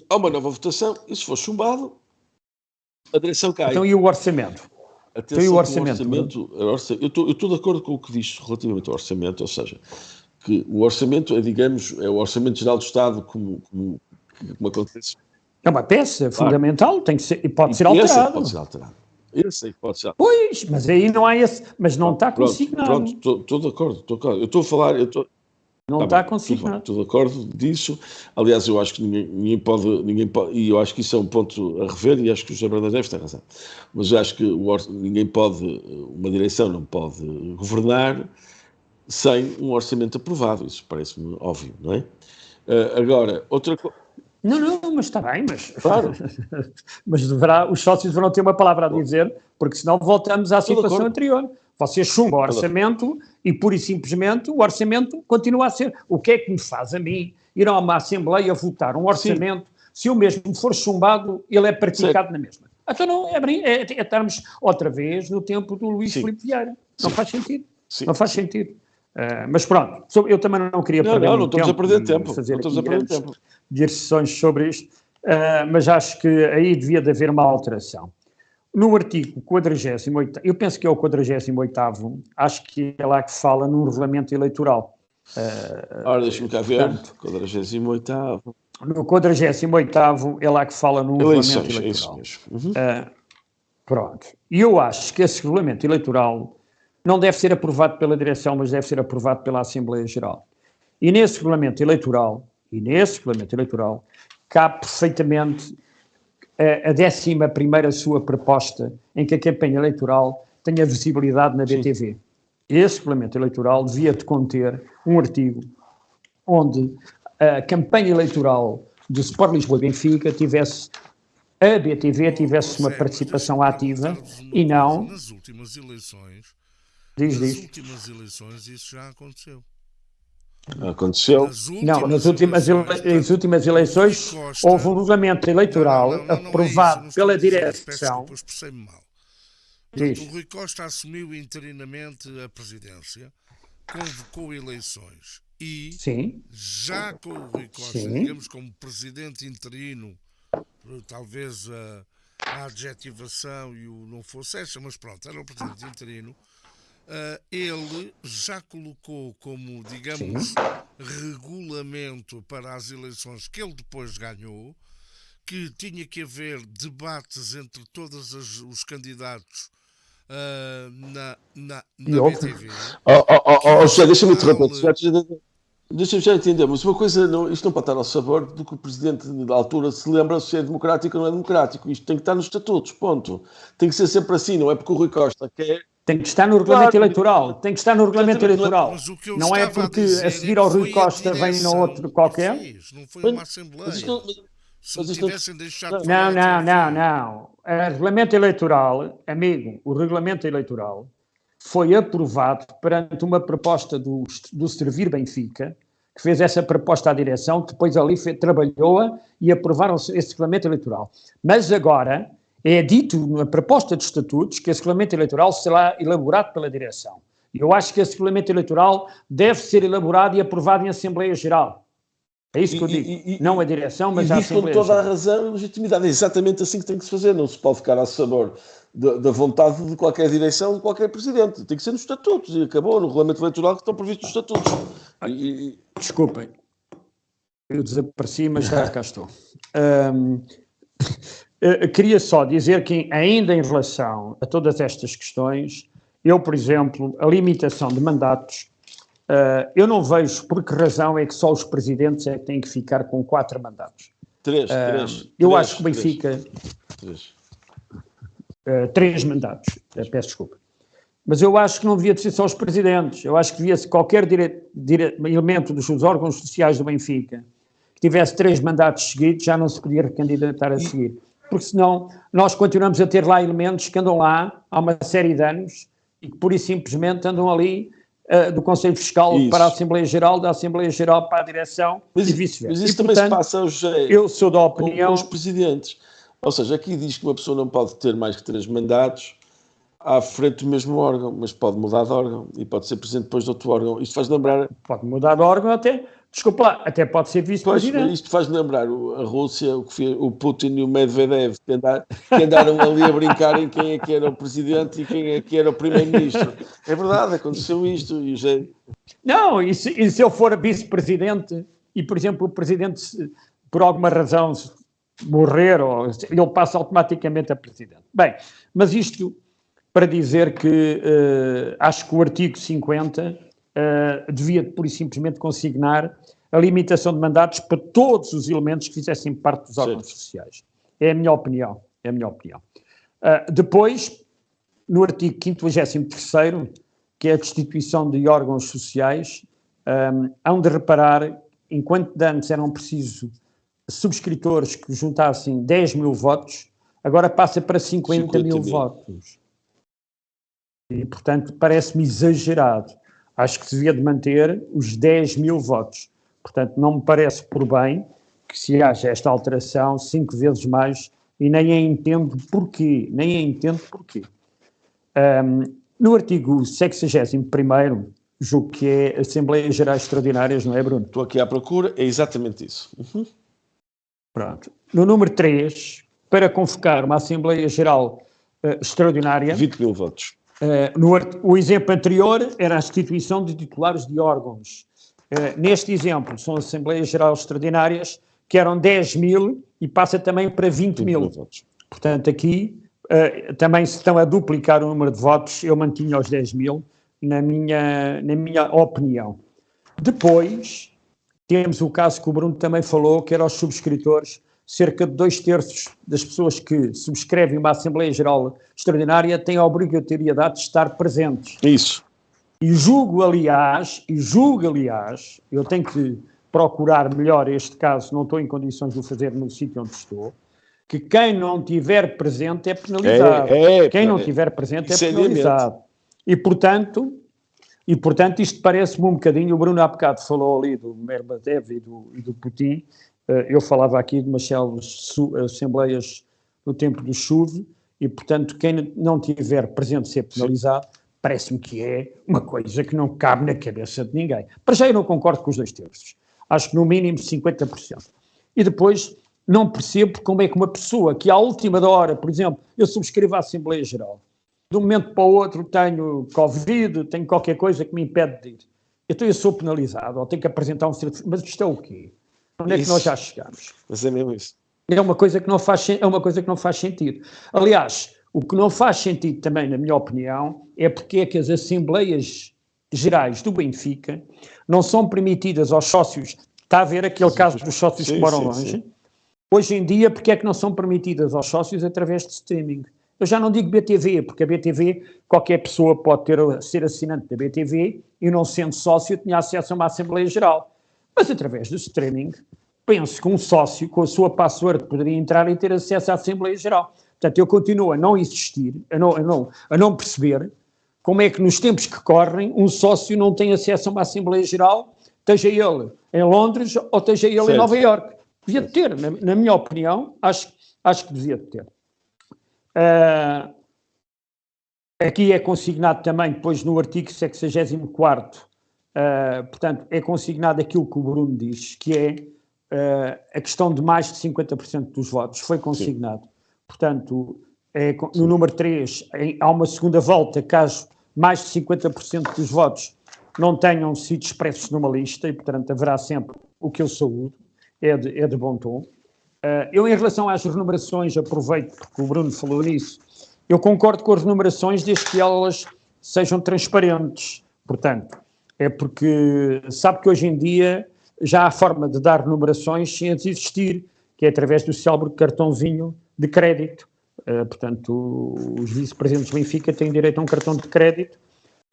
Há uma nova votação e se for chumbado, a direção cai. Então e o orçamento? Atenção, o orçamento. Eu estou de acordo com o que diz relativamente ao orçamento, ou seja, que o orçamento é o Orçamento Geral do Estado como acontece. É uma peça fundamental, tem que ser, e pode ser alterado. Pode ser alterado. Esse aí pode ser. Pois, mas aí não há esse, mas não está consignado. Pronto, estou de acordo. Eu estou a falar, não está consignado. Estou de acordo disso. Aliás, eu acho que ninguém pode, e eu acho que isso é um ponto a rever, e acho que o José Brandão Neves tem razão. Mas eu acho que uma direção não pode governar sem um orçamento aprovado. Isso parece-me óbvio, não é? Agora, outra coisa. Não, mas está bem, Claro. Mas os sócios deverão ter uma palavra a dizer, porque senão voltamos à situação anterior. Você chumba o orçamento e, pura e simplesmente, o orçamento continua a ser. O que é que me faz a mim ir a uma Assembleia votar um orçamento, se o mesmo for chumbado, ele é praticado na mesma? Então não é estarmos outra vez no tempo do Luís Filipe Vieira. Não faz sentido. Não faz sentido. Mas pronto, eu também não queria perder tempo. Não estamos a perder tempo. Não estamos a perder tempo. Discussões sobre isto, mas acho que aí devia de haver uma alteração. No artigo 48º, eu penso que é o 48º, acho que é lá que fala num regulamento eleitoral. Ora, deixa-me cá ver, 48º. No 48º é lá que fala num regulamento eleitoral. É isso mesmo. Pronto. E eu acho que esse regulamento eleitoral não deve ser aprovado pela direção, mas deve ser aprovado pela Assembleia Geral. E nesse regulamento eleitoral, cabe perfeitamente a 11ª sua proposta, em que a campanha eleitoral tenha visibilidade na BTV. Sim. Esse regulamento eleitoral devia de conter um artigo onde a campanha eleitoral do Sport Lisboa e Benfica a BTV tivesse uma participação ativa e não... Nas últimas eleições, Diz, Nas diz. últimas eleições isso já aconteceu. Aconteceu. Não, nas últimas eleições Costa, houve um regulamento eleitoral não é aprovado isso, pela peço direção. desculpa, expressei-me mal. Diz. O Rui Costa assumiu interinamente a presidência, convocou eleições e, Sim. já com o Rui Costa, Sim. digamos como presidente interino, talvez a adjetivação e o não fosse essa, mas pronto, era o presidente interino, ele já colocou como, digamos, Sim. regulamento para as eleições que ele depois ganhou, que tinha que haver debates entre todos os candidatos na BTV. José, deixa-me interromper. Deixa-me já entender, mas uma coisa, isto não pode estar ao sabor do que o Presidente da altura se lembra se é democrático ou não é democrático. Isto tem que estar nos estatutos, ponto. Tem que ser sempre assim, não é porque o Rui Costa quer... Tem que estar no regulamento eleitoral. Tem que estar no regulamento eleitoral. Não é porque a seguir ao Rui Costa vem no outro qualquer. Não foi uma Assembleia. Se me tivessem deixado de falar... Não. O regulamento eleitoral, amigo, o regulamento eleitoral foi aprovado perante uma proposta do Servir Benfica, que fez essa proposta à direção, que depois ali trabalhou-a e aprovaram esse regulamento eleitoral. Mas agora é dito na proposta de estatutos que esse regulamento eleitoral será elaborado pela direção. Eu acho que esse regulamento eleitoral deve ser elaborado e aprovado em Assembleia Geral. É isso que eu digo. Não a direção, mas a Assembleia Geral. E diz com toda a razão e legitimidade. É exatamente assim que tem que se fazer. Não se pode ficar a sabor da vontade de qualquer direção, de qualquer presidente. Tem que ser nos estatutos. E acabou no regulamento eleitoral que estão previstos nos estatutos. Desculpem. Eu desapareci, mas já cá estou. Queria só dizer que, ainda em relação a todas estas questões, eu, por exemplo, a limitação de mandatos, eu não vejo por que razão é que só os presidentes é que têm que ficar com 4 mandatos. 3. Eu acho que o Benfica... 3 mandatos, peço desculpa. Mas eu acho que não devia ser só os presidentes. Eu acho que devia ser qualquer elemento dos órgãos sociais do Benfica que tivesse 3 mandatos seguidos, já não se podia recandidatar a seguir. Porque senão nós continuamos a ter lá elementos que andam lá há uma série de anos e que pura e simplesmente andam ali do Conselho Fiscal para a Assembleia Geral, da Assembleia Geral para a direção e vice-versa. Mas isso também se passa, José, eu sou da opinião... com os presidentes. Ou seja, aqui diz que uma pessoa não pode ter mais que 3 mandatos à frente do mesmo órgão, mas pode mudar de órgão e pode ser presidente depois de outro órgão. Isto faz lembrar... Pode mudar de órgão até... Desculpa lá, até pode ser vice-presidente. Isto faz lembrar a Rússia, o que fez o Putin e o Medvedev, que andaram ali a brincar em quem é que era o presidente e quem é que era o primeiro-ministro. É verdade, aconteceu isto. E já... Não, e se eu for vice-presidente e, por exemplo, o presidente, por alguma razão, morrer, ele passa automaticamente a presidente. Bem, mas isto para dizer que acho que o artigo 50... devia, pura e simplesmente, consignar a limitação de mandatos para todos os elementos que fizessem parte dos órgãos sociais. É a minha opinião. Depois, no artigo 53º, que é a destituição de órgãos sociais, hão de reparar, enquanto de antes eram precisos subscritores que juntassem 10 mil votos, agora passa para 50 mil votos. E, portanto, parece-me exagerado. Acho que se devia de manter os 10 mil votos. Portanto, não me parece por bem que se haja esta alteração 5 vezes mais e nem a entendo porquê. No artigo 61º, julgo que é Assembleias Gerais Extraordinárias, não é, Bruno? Estou aqui à procura, é exatamente isso. Pronto. No número 3, para convocar uma Assembleia Geral Extraordinária... 20 mil votos. O exemplo anterior era a instituição de titulares de órgãos. Neste exemplo, são Assembleias Gerais Extraordinárias, que eram 10 mil e passa também para 20 mil votos. Portanto, aqui também se estão a duplicar o número de votos, eu mantinha os 10 mil, na minha opinião. Depois, temos o caso que o Bruno também falou, que era os subscritores. Cerca de 2/3 das pessoas que subscrevem uma Assembleia Geral Extraordinária têm a obrigatoriedade de estar presentes. Isso. E julgo, aliás, eu tenho que procurar melhor este caso, não estou em condições de o fazer no sítio onde estou, que quem não estiver presente é penalizado. Quem não estiver presente é penalizado. E, portanto, isto parece-me um bocadinho, o Bruno há bocado falou ali do Medvedev e do Putin, eu falava aqui de umas assembleias no tempo do chuve, e, portanto, quem não tiver presente ser penalizado, parece-me que é uma coisa que não cabe na cabeça de ninguém. Para já eu não concordo com os 2/3. Acho que no mínimo 50%. E depois não percebo como é que uma pessoa que à última da hora, por exemplo, eu subscrevo a Assembleia Geral, de um momento para o outro tenho Covid, tenho qualquer coisa que me impede de ir. Então eu sou penalizado, ou tenho que apresentar um certificado. Mas isto é o quê? Onde é que nós já chegamos? Mas é mesmo isso. É uma coisa que não faz sentido. Aliás, o que não faz sentido também, na minha opinião, é porque é que as Assembleias Gerais do Benfica não são permitidas aos sócios. Está a ver aquele caso dos sócios que moram longe? Sim. Hoje em dia, porque é que não são permitidas aos sócios através de streaming? Eu já não digo BTV, porque a BTV, qualquer pessoa pode ser assinante da BTV e, não sendo sócio, tinha acesso a uma Assembleia Geral. Mas através do streaming, penso que um sócio, com a sua password, poderia entrar e ter acesso à Assembleia Geral. Portanto, eu continuo a não existir, a não perceber como é que nos tempos que correm um sócio não tem acesso a uma Assembleia Geral, esteja ele em Londres ou esteja ele em Nova Iorque. Devia ter, na minha opinião, acho que devia ter. Aqui é consignado também, depois no artigo 64º, portanto, é consignado aquilo que o Bruno diz, que é a questão de mais de 50% dos votos, foi consignado. Sim. Portanto, no número 3, há uma segunda volta, caso mais de 50% dos votos não tenham sido expressos numa lista, e, portanto, haverá sempre o que eu saúdo, é de bom tom. Eu, em relação às renumerações, aproveito, porque o Bruno falou nisso, eu concordo com as renumerações desde que elas sejam transparentes. Portanto, é porque sabe que hoje em dia já há forma de dar renumerações sem existir, que é através do célebre cartãozinho de crédito. Portanto, os vice-presidentes do Benfica têm direito a um cartão de crédito,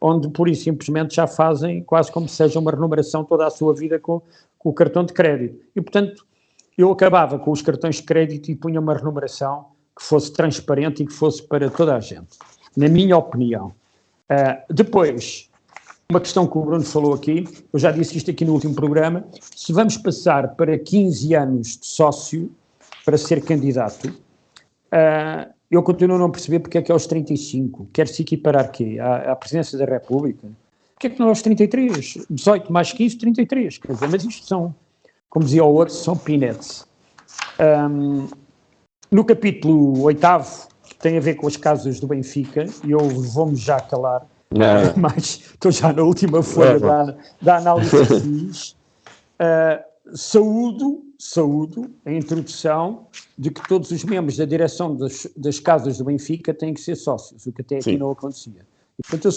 onde pura e simplesmente já fazem quase como se seja uma renumeração toda a sua vida com o cartão de crédito. E, portanto, eu acabava com os cartões de crédito e punha uma renumeração que fosse transparente e que fosse para toda a gente, na minha opinião. Depois, uma questão que o Bruno falou aqui, eu já disse isto aqui no último programa, se vamos passar para 15 anos de sócio para ser candidato, eu continuo a não perceber porque é que aos 35, quer-se equiparar quê? À presidência da República? Porque é que não aos 33? 18 mais 15, 33, quer dizer, mas isto são, como dizia o outro, são peanuts. No capítulo 8º, que tem a ver com as casas do Benfica, e eu vou-me já calar, mas estou já na última folha da análise que fiz. Saúdo a introdução de que todos os membros da direção das casas do Benfica têm que ser sócios, o que até aqui não acontecia. E, portanto, eu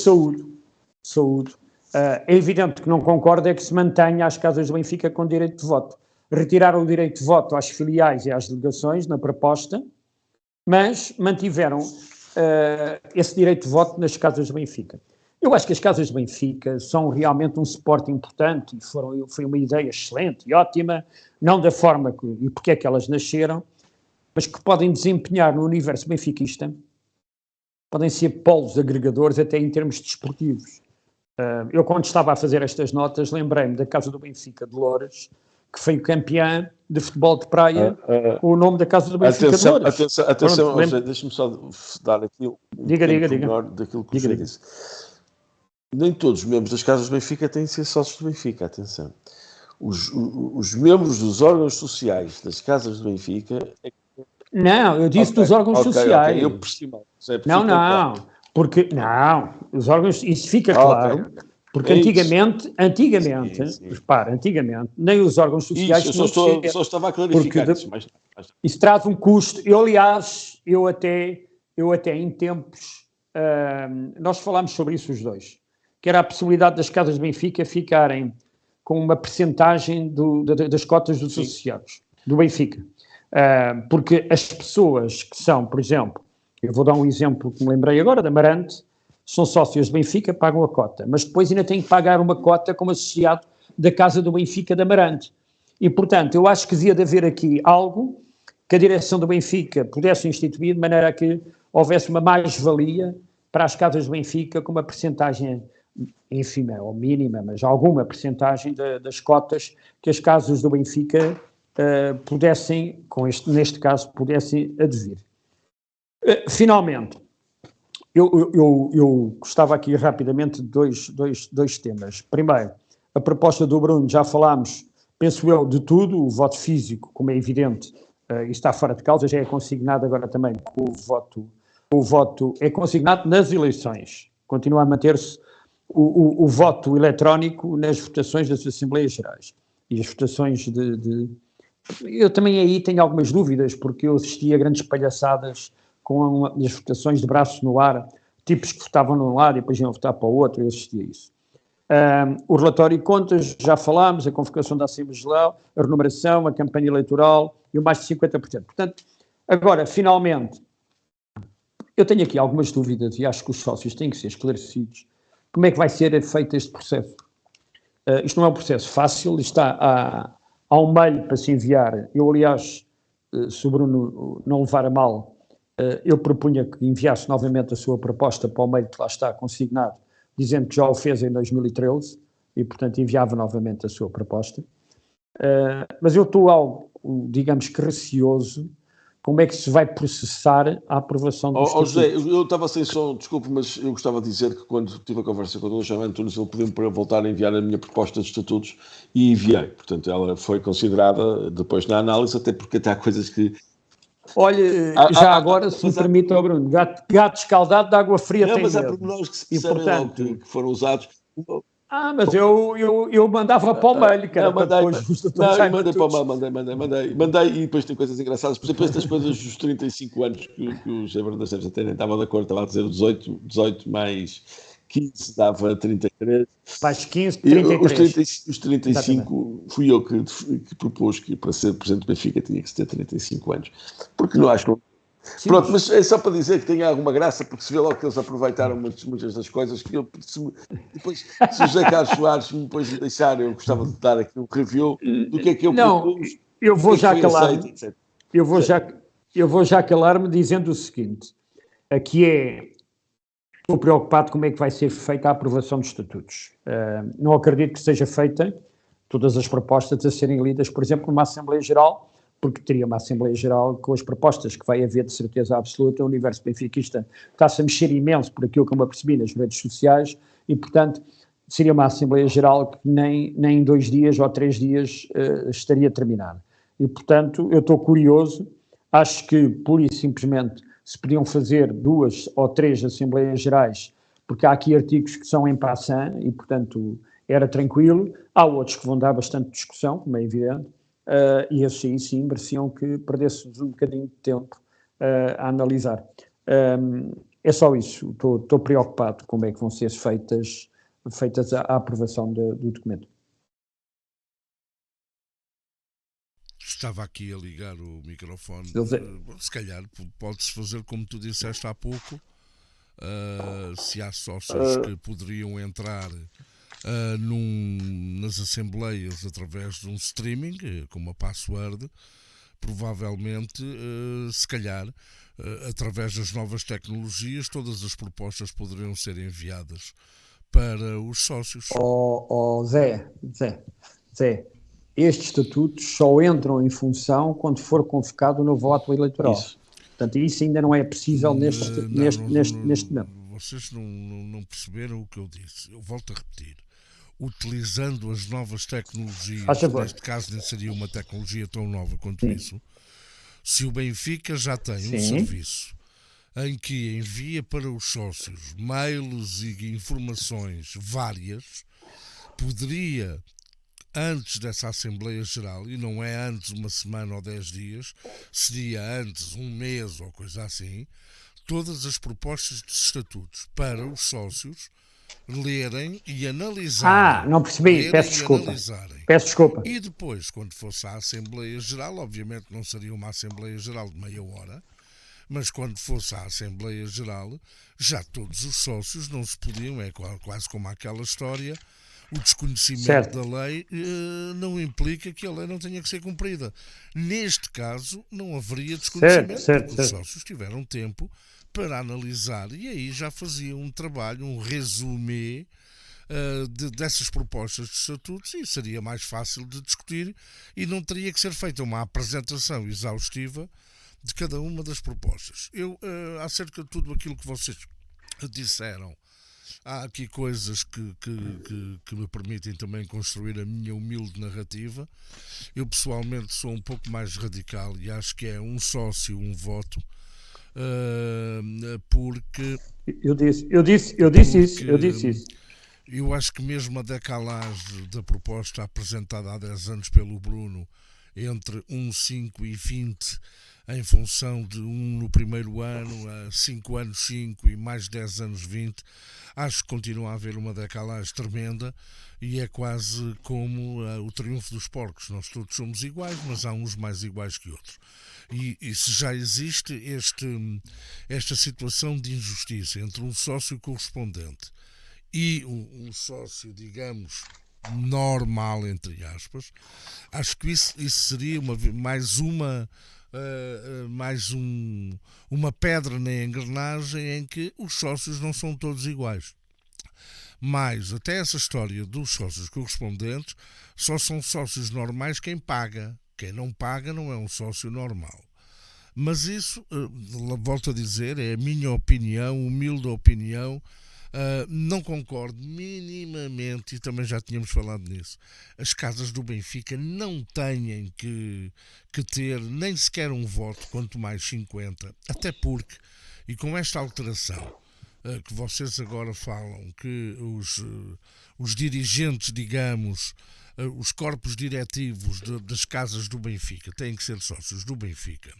saúdo. É evidente que não concordo é que se mantenha as casas do Benfica com direito de voto. Retiraram o direito de voto às filiais e às delegações na proposta, mas mantiveram esse direito de voto nas casas do Benfica. Eu acho que as casas do Benfica são realmente um suporte importante e foi uma ideia excelente e ótima, não da forma e porque é que elas nasceram, mas que podem desempenhar no universo benfiquista, podem ser polos agregadores até em termos desportivos. Eu, quando estava a fazer estas notas, lembrei-me da Casa do Benfica de Loures, que foi campeã de futebol de praia, com o nome da Casa do Benfica de Loures. Atenção, deixa-me só dar aqui diga. melhor daquilo que você disse. Nem todos os membros das casas do Benfica têm de ser sócios do Benfica, atenção. Os membros dos órgãos sociais das casas do Benfica... Não, eu disse dos órgãos sociais. Eu percebi mal. Não, porque... Não, os órgãos... Isso fica claro, porque antigamente, repara, antigamente, nem os órgãos sociais... Isso, eu só estava a clarificar isso. Mas... Isso traz um custo. Aliás, eu até em tempos... nós falámos sobre isso os dois, que era a possibilidade das casas de Benfica ficarem com uma percentagem das cotas dos associados do Benfica. Porque as pessoas que são, por exemplo, eu vou dar um exemplo que me lembrei agora, da Amarante, são sócios do Benfica, pagam a cota, mas depois ainda têm que pagar uma cota como associado da Casa do Benfica da Amarante. E, portanto, eu acho que devia de haver aqui algo que a direção do Benfica pudesse instituir de maneira a que houvesse uma mais-valia para as casas do Benfica com uma percentagem ínfima ou mínima, mas alguma percentagem das cotas que as casas do Benfica pudessem, neste caso, pudessem advir. Finalmente, eu gostava aqui rapidamente de dois temas. Primeiro, a proposta do Bruno, já falámos, penso eu, de tudo, o voto físico, como é evidente, está fora de causa, já é consignado agora também com o voto é consignado nas eleições, continua a manter-se o voto eletrónico nas votações das Assembleias Gerais e as votações Eu também aí tenho algumas dúvidas, porque eu assisti a grandes palhaçadas com as votações de braço no ar, tipos que votavam num lado e depois iam votar para o outro, eu assisti a isso. O relatório de contas, já falámos, a convocação da Assembleia Geral, a renumeração, a campanha eleitoral e o mais de 50%. Portanto, agora, finalmente, eu tenho aqui algumas dúvidas e acho que os sócios têm que ser esclarecidos. Como é que vai ser feito este processo? Isto não é um processo fácil, há um mail para se enviar. Eu, aliás, se o Bruno não levar a mal, eu propunha que enviasse novamente a sua proposta para o mail que lá está consignado, dizendo que já o fez em 2013 e, portanto, enviava novamente a sua proposta. Mas eu estou algo, digamos que receoso, como é que se vai processar a aprovação dos estatutos. José, eu estava sem som, desculpe, mas eu gostava de dizer que quando tive a conversa com o Dr. Jaime Antunes, ele pediu-me para voltar a enviar a minha proposta de estatutos e enviei. Portanto, ela foi considerada depois na análise, até porque até há coisas que... Olha, já agora, se me permite, Bruno, gato escaldado de água fria tem medo. Mas há pormenores que se percebem logo que foram usados... mas eu mandava para o mail, cara, para depois... Mandei para o mail, mandei, e depois tem coisas engraçadas. Por exemplo, estas coisas dos 35 anos que o José Bernardo Neves até nem estava de acordo, estava a dizer 18 mais 15 dava 33. Mais 15, 33. Os 35 exatamente. Fui eu que propus que para ser presidente do Benfica tinha que se ter 35 anos. Porque não acho que... Sim, pronto, mas é só para dizer que tem alguma graça, porque se vê logo que eles aproveitaram muitas das coisas que eu, depois, se o José Carlos Soares depois me deixar, eu gostava de dar aqui um review do que é que eu propus. Eu vou já calar-me. Eu vou já calar-me dizendo o seguinte, que estou preocupado como é que vai ser feita a aprovação dos estatutos. Não acredito que seja feita todas as propostas a serem lidas, por exemplo, numa Assembleia Geral, porque teria uma Assembleia Geral com as propostas que vai haver de certeza absoluta. O universo benfiquista está-se a mexer imenso por aquilo que eu me apercebi nas redes sociais e, portanto, seria uma Assembleia Geral que nem em 2 dias ou 3 dias estaria terminada. E, portanto, eu estou curioso, acho que, pura e simplesmente, se podiam fazer 2 ou 3 Assembleias Gerais, porque há aqui artigos que são em passant e, portanto, era tranquilo. Há outros que vão dar bastante discussão, como é evidente. E assim, sim, mereciam que perdêssemos um bocadinho de tempo a analisar. É só isso, estou preocupado com como é que vão ser feitas a aprovação do documento. Estava aqui a ligar o microfone. Se calhar pode-se fazer como tu disseste há pouco, se há sócios que poderiam entrar nas assembleias através de um streaming com uma password, provavelmente, se calhar, através das novas tecnologias, todas as propostas poderiam ser enviadas para os sócios. Zé, estes estatutos só entram em função quando for convocado o novo ato eleitoral. Isso. Portanto, isso ainda não é possível neste momento. Vocês não perceberam o que eu disse. Eu volto a repetir. Utilizando as novas tecnologias, neste caso nem seria uma tecnologia tão nova quanto isso, se o Benfica já tem um serviço em que envia para os sócios mails e informações várias, poderia, antes dessa Assembleia Geral, e não é antes uma semana ou 10 dias, seria antes um mês ou coisa assim, todas as propostas de estatutos para os sócios lerem e analisarem. Não percebi, peço desculpa. E depois, quando fosse a Assembleia Geral, obviamente não seria uma Assembleia Geral de meia hora, mas quando fosse a Assembleia Geral, já todos os sócios não se podiam, é quase como aquela história, o desconhecimento da lei não implica que a lei não tenha que ser cumprida. Neste caso, não haveria desconhecimento, porque os sócios tiveram tempo para analisar, e aí já fazia um trabalho, um resumé dessas propostas de estatutos, e seria mais fácil de discutir e não teria que ser feita uma apresentação exaustiva de cada uma das propostas. Eu, acerca de tudo aquilo que vocês disseram, há aqui coisas que me permitem também construir a minha humilde narrativa. Eu pessoalmente sou um pouco mais radical e acho que é um sócio, um voto, porque Eu disse isso. Eu acho que mesmo a decalagem da proposta apresentada há 10 anos pelo Bruno, entre 1, 5 e 20, em função de 1 no primeiro ano, a 5 anos 5 e mais 10 anos 20, acho que continua a haver uma decalagem tremenda e é quase como o triunfo dos porcos. Nós todos somos iguais, mas há uns mais iguais que outros. E se já existe esta situação de injustiça entre um sócio correspondente e um sócio, digamos, normal, entre aspas, acho que isso seria uma pedra na engrenagem em que os sócios não são todos iguais. Mas até essa história dos sócios correspondentes, só são sócios normais quem paga. Quem não paga não é um sócio normal. Mas isso, volto a dizer, é a minha opinião, humilde opinião. Não concordo minimamente, e também já tínhamos falado nisso. As casas do Benfica não têm que ter nem sequer um voto, quanto mais 50, até porque, e com esta alteração que vocês agora falam, que os dirigentes, digamos, os corpos diretivos das casas do Benfica têm que ser sócios do Benfica.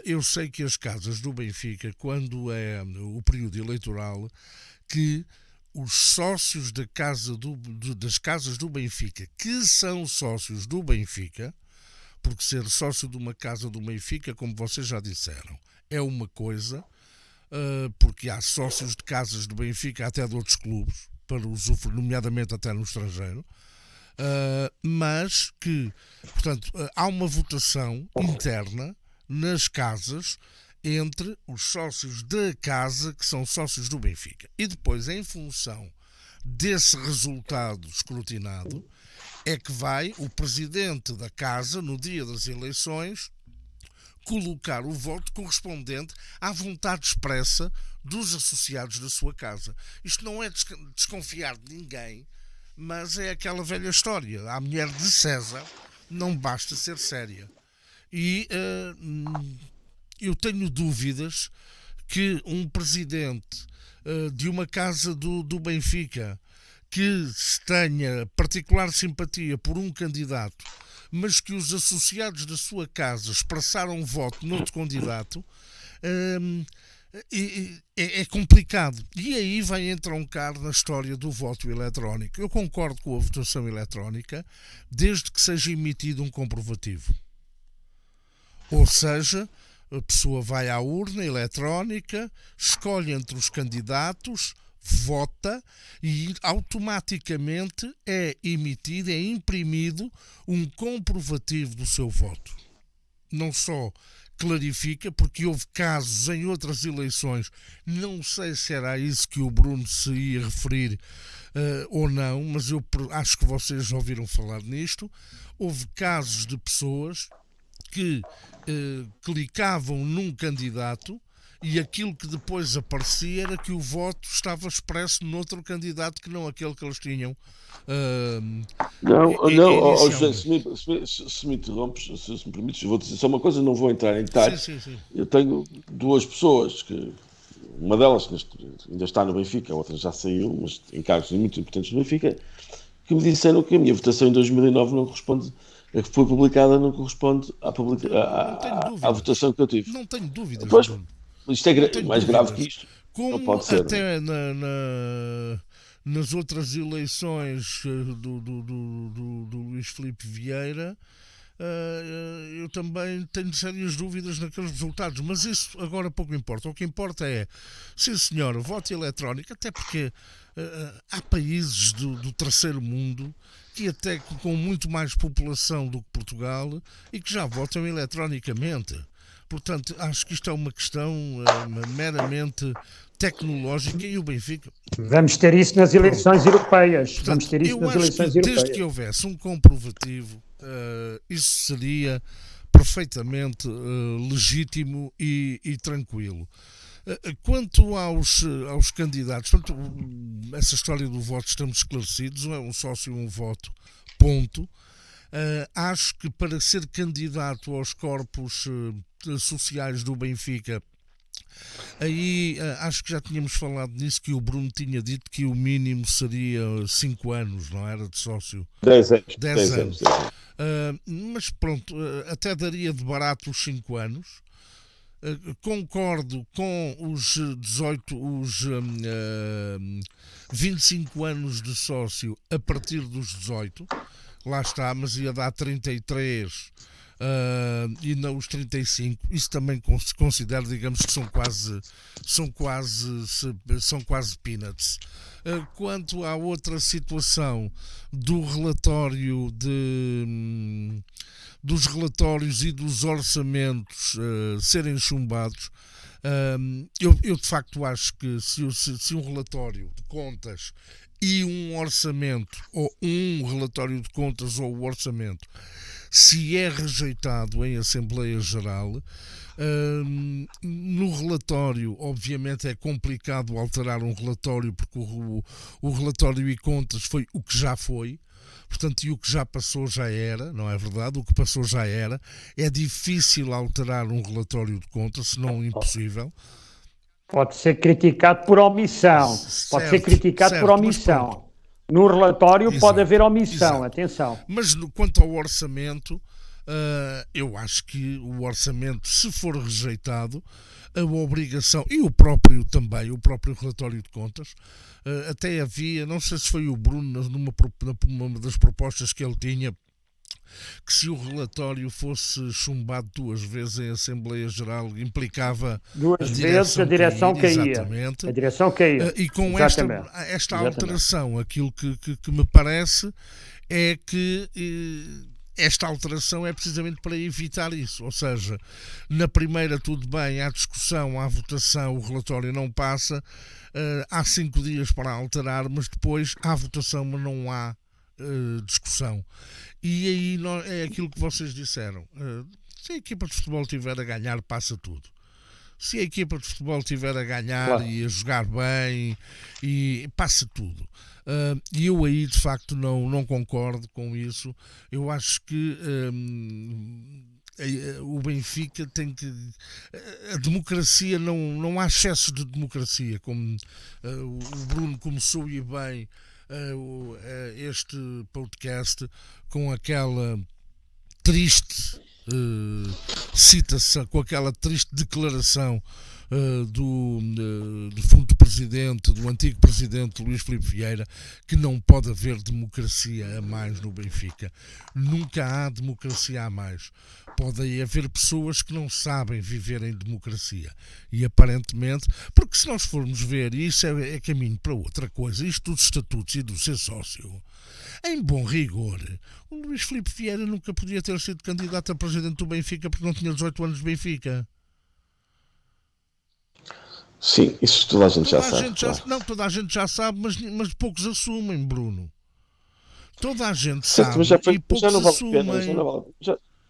Eu sei que as casas do Benfica, quando é o período eleitoral, que os sócios das casas do Benfica, que são sócios do Benfica, porque ser sócio de uma casa do Benfica, como vocês já disseram, é uma coisa, porque há sócios de casas do Benfica até de outros clubes, para usufruir, nomeadamente até no estrangeiro, mas que, portanto, há uma votação interna nas casas entre os sócios da casa que são sócios do Benfica. E depois, em função desse resultado escrutinado, é que vai o presidente da casa, no dia das eleições, colocar o voto correspondente à vontade expressa dos associados da sua casa. Isto não é desconfiar de ninguém, mas é aquela velha história. A mulher de César não basta ser séria. E eu tenho dúvidas que um presidente de uma casa do Benfica que tenha particular simpatia por um candidato, mas que os associados da sua casa expressaram voto noutro candidato, é complicado. E aí vai entroncar na história do voto eletrónico. Eu concordo com a votação eletrónica, desde que seja emitido um comprovativo. Ou seja, a pessoa vai à urna eletrónica, escolhe entre os candidatos, vota e automaticamente é emitido, é imprimido um comprovativo do seu voto. Não só clarifica, porque houve casos em outras eleições, não sei se era isso que o Bruno se ia referir ou não, mas eu acho que vocês já ouviram falar nisto. Houve casos de pessoas que clicavam num candidato e aquilo que depois aparecia era que o voto estava expresso noutro candidato que não aquele que eles tinham. José, se me interrompes, se me permites, vou dizer só uma coisa, não vou entrar em detalhes. Sim. Eu tenho duas pessoas, que uma delas ainda está no Benfica, a outra já saiu, mas em cargos muito importantes no Benfica, que me disseram que a minha votação em 2009 não corresponde, a que foi publicada não corresponde à votação que eu tive. Não tenho dúvidas. Pois, isto é mais grave que isto. Como não pode ser, até nas outras eleições do Luís Filipe Vieira, eu também tenho sérias dúvidas naqueles resultados, mas isso agora pouco importa. O que importa é, sim senhora, voto eletrónico, até porque há países do terceiro mundo que até com muito mais população do que Portugal e que já votam eletronicamente. Portanto, acho que isto é uma questão meramente tecnológica e o Benfica... Vamos ter isso nas eleições europeias. Portanto, Vamos ter isso eu nas acho eleições que europeias. desde que houvesse um comprovativo, isso seria perfeitamente legítimo e tranquilo. Quanto aos candidatos, portanto, essa história do voto estamos esclarecidos, é um sócio, um voto, ponto. Acho que para ser candidato aos corpos sociais do Benfica, aí acho que já tínhamos falado nisso, que o Bruno tinha dito que o mínimo seria 5 anos, não era, de sócio? 10 anos. 10 anos. Mas pronto, até daria de barato os 5 anos. Concordo com os 25 anos de sócio a partir dos 18, lá está, mas ia dar 33 e não os 35. Isso também se considera, digamos que são quase peanuts. Quanto à outra situação do relatório dos relatórios e dos orçamentos serem chumbados, eu de facto acho que se um relatório de contas e um orçamento, ou um relatório de contas ou o orçamento, se é rejeitado em Assembleia Geral, no relatório, obviamente é complicado alterar um relatório, porque o relatório e contas foi o que já foi. Portanto, e o que já passou já era, não é verdade? O que passou já era. É difícil alterar um relatório de contas, se não impossível. Pode ser criticado por omissão. Pode ser criticado por omissão. No relatório pode haver omissão, atenção. Mas quanto ao orçamento, eu acho que o orçamento, se for rejeitado, a obrigação, e o próprio relatório de contas, até havia, não sei se foi o Bruno, numa das propostas que ele tinha, que se o relatório fosse chumbado 2 vezes em Assembleia Geral, implicava 2 vezes a direção caía. Exatamente. A direção caía. E com esta alteração, aquilo que me parece é que esta alteração é precisamente para evitar isso. Ou seja, na primeira tudo bem, há discussão, há votação, o relatório não passa, há 5 dias para alterar, mas depois há votação, mas não há discussão. E aí é aquilo que vocês disseram. Se a equipa de futebol estiver a ganhar, passa tudo. Se a equipa de futebol estiver a ganhar, claro, e a jogar bem, e passa tudo. E eu aí de facto não concordo com isso. Eu acho que o Benfica tem que... A democracia, não há excesso de democracia, como o Bruno começou e bem este podcast com aquela triste citação, com aquela triste declaração do fundo presidente, do antigo presidente Luís Filipe Vieira, que não pode haver democracia a mais no Benfica. Nunca há democracia a mais. Podem haver pessoas que não sabem viver em democracia. E aparentemente, porque se nós formos ver, e isso é caminho para outra coisa, isto dos estatutos e do ser sócio, em bom rigor, o Luís Filipe Vieira nunca podia ter sido candidato a presidente do Benfica porque não tinha 18 anos de Benfica. Sim, isso toda a gente já sabe. Não, toda a gente já sabe, mas poucos assumem, Bruno. Toda a gente certo, sabe, mas já poucos não vale assumem. Pena,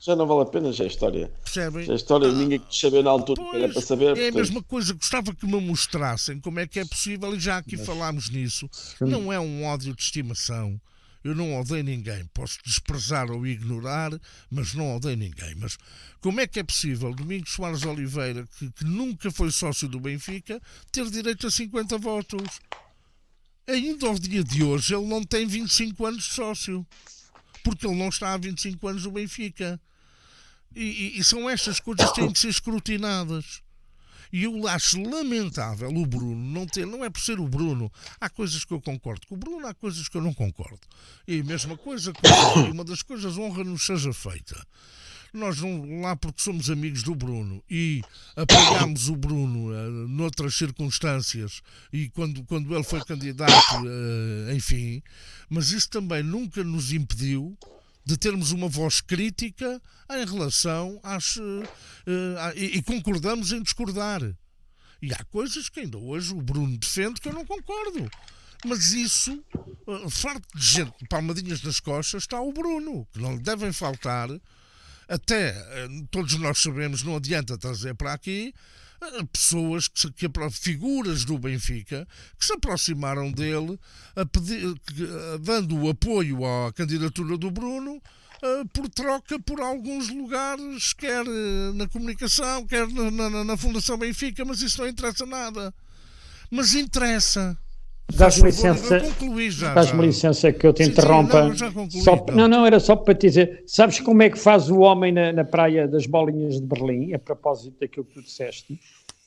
já não vale a pena, já é história. Percebem? Já é história, ninguém quis saber na altura que era para saber. É portanto... a mesma coisa, gostava que me mostrassem como é que é possível, e já aqui falámos nisso. Não é um ódio de estimação. Eu não odeio ninguém, posso desprezar ou ignorar, mas não odeio ninguém. Mas como é que é possível Domingos Soares Oliveira, que nunca foi sócio do Benfica, ter direito a 50 votos? Ainda ao dia de hoje ele não tem 25 anos de sócio, porque ele não está há 25 anos no Benfica. E são estas coisas que têm de ser escrutinadas. E eu acho lamentável o Bruno não ter, não é por ser o Bruno, há coisas que eu concordo com o Bruno, há coisas que eu não concordo. E a mesma coisa que uma das coisas, honra nos seja feita. Nós não, lá porque somos amigos do Bruno e apoiámos o Bruno noutras circunstâncias e quando ele foi candidato, enfim, mas isso também nunca nos impediu de termos uma voz crítica em relação e concordamos em discordar. E há coisas que ainda hoje o Bruno defende que eu não concordo. Mas isso, farto de gente de palmadinhas nas costas, está o Bruno, que não lhe devem faltar. Até, todos nós sabemos, não adianta trazer para aqui pessoas, figuras do Benfica, que se aproximaram dele dando o apoio à candidatura do Bruno, por troca por alguns lugares, quer na comunicação, quer na Fundação Benfica, mas isso não interessa nada. Mas interessa. Dás-me licença que eu te interrompa. Não, era só para te dizer. Sabes como é que faz o homem na praia das bolinhas de Berlim, a propósito daquilo que tu disseste?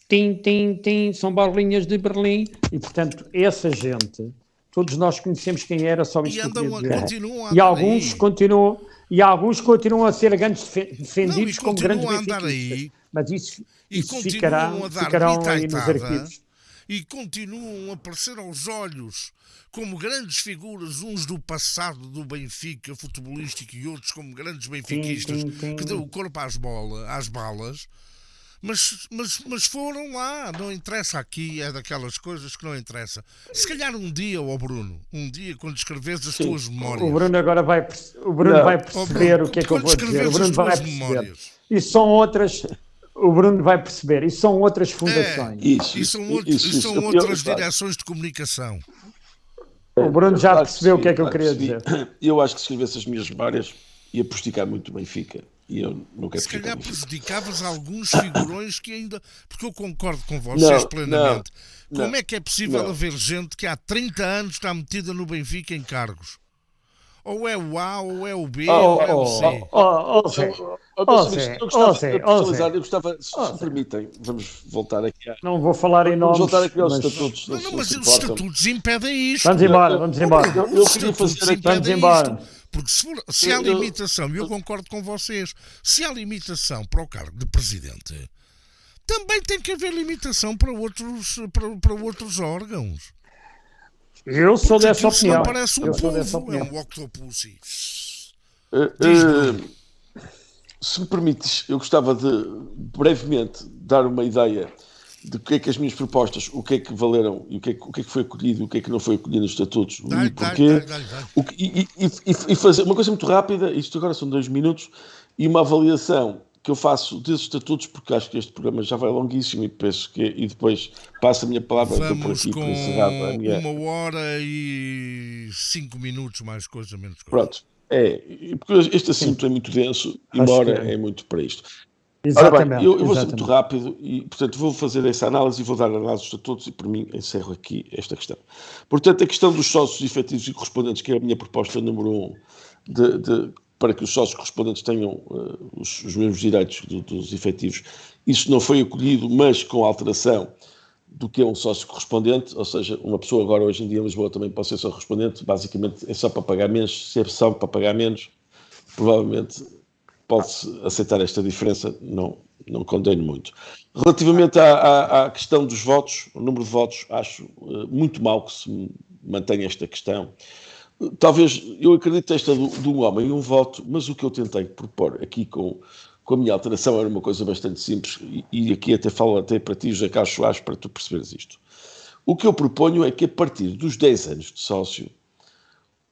Tim, tim, tim, são bolinhas de Berlim. E, portanto, essa gente, todos nós conhecemos quem era, só isso que eu queria dizer. E alguns continuam a ser grandes defendidos como grandes benfiquistas. Mas isso ficarão aí nos arquivos. E continuam a aparecer aos olhos como grandes figuras, uns do passado do Benfica futebolístico e outros como grandes benfiquistas que dão o corpo às balas, mas foram lá, não interessa aqui, é daquelas coisas que não interessa. Se calhar um dia, Bruno, quando escreveres as tuas memórias... O Bruno agora vai perceber o que é que eu vou dizer. O Bruno vai perceber. E são outras... O Bruno vai perceber, isso são outras fundações. E são outras direções de comunicação. O Bruno já percebeu o que é que eu queria dizer. Eu acho que se escrevesse as minhas memórias ia prejudicar muito o Benfica. E eu não quero. Se calhar prejudicavas alguns figurões que ainda... Porque eu concordo com vocês plenamente. Como é que é possível haver gente que há 30 anos está metida no Benfica em cargos? Ou é o A, ou é o B, ou é o C. Eu gostava, se permitem, vamos voltar aqui. Não vou falar em nomes. Vamos voltar aqui aos estatutos. Mas os estatutos impedem isto. Vamos embora. Eu queria fazer aqui. Vamos embora. Porque se há limitação, e eu concordo com vocês, se há limitação para o cargo de presidente, também tem que haver limitação para outros órgãos. Eu sou dessa opinião. Não parece um povo, é um octopussy. Se me permites, eu gostava de brevemente dar uma ideia de o que é que as minhas propostas, o que é que valeram e o que é que foi acolhido, o que é que não foi acolhido nos estatutos, e porquê. E fazer uma coisa muito rápida, isto agora são 2 minutos, e uma avaliação que eu faço desses estatutos, porque acho que este programa já vai longuíssimo e penso que e depois passo a minha palavra por aqui para encerrar a minha... 1h05 minutos, mais coisa, menos coisa. Pronto, porque este assunto é muito denso, embora é muito para isto. Exatamente. Ora bem, eu vou ser muito rápido e, portanto, vou fazer essa análise e vou dar a análise dos estatutos e, por mim, encerro aqui esta questão. Portanto, a questão dos sócios efetivos e correspondentes, que é a minha proposta número 1, para que os sócios correspondentes tenham os mesmos direitos dos efetivos. Isso não foi acolhido, mas com alteração do que é um sócio correspondente, ou seja, uma pessoa agora hoje em dia em Lisboa também pode ser sócio correspondente, basicamente é só para pagar menos, se é só para pagar menos, provavelmente pode-se aceitar esta diferença, não condeno muito. Relativamente à questão dos votos, o número de votos, acho muito mal que se mantenha esta questão. Talvez, eu acredito esta de um homem e um voto, mas o que eu tentei propor aqui com a minha alteração era uma coisa bastante simples, e aqui até falo até para ti, José Carlos Soares, para tu perceberes isto. O que eu proponho é que a partir dos 10 anos de sócio,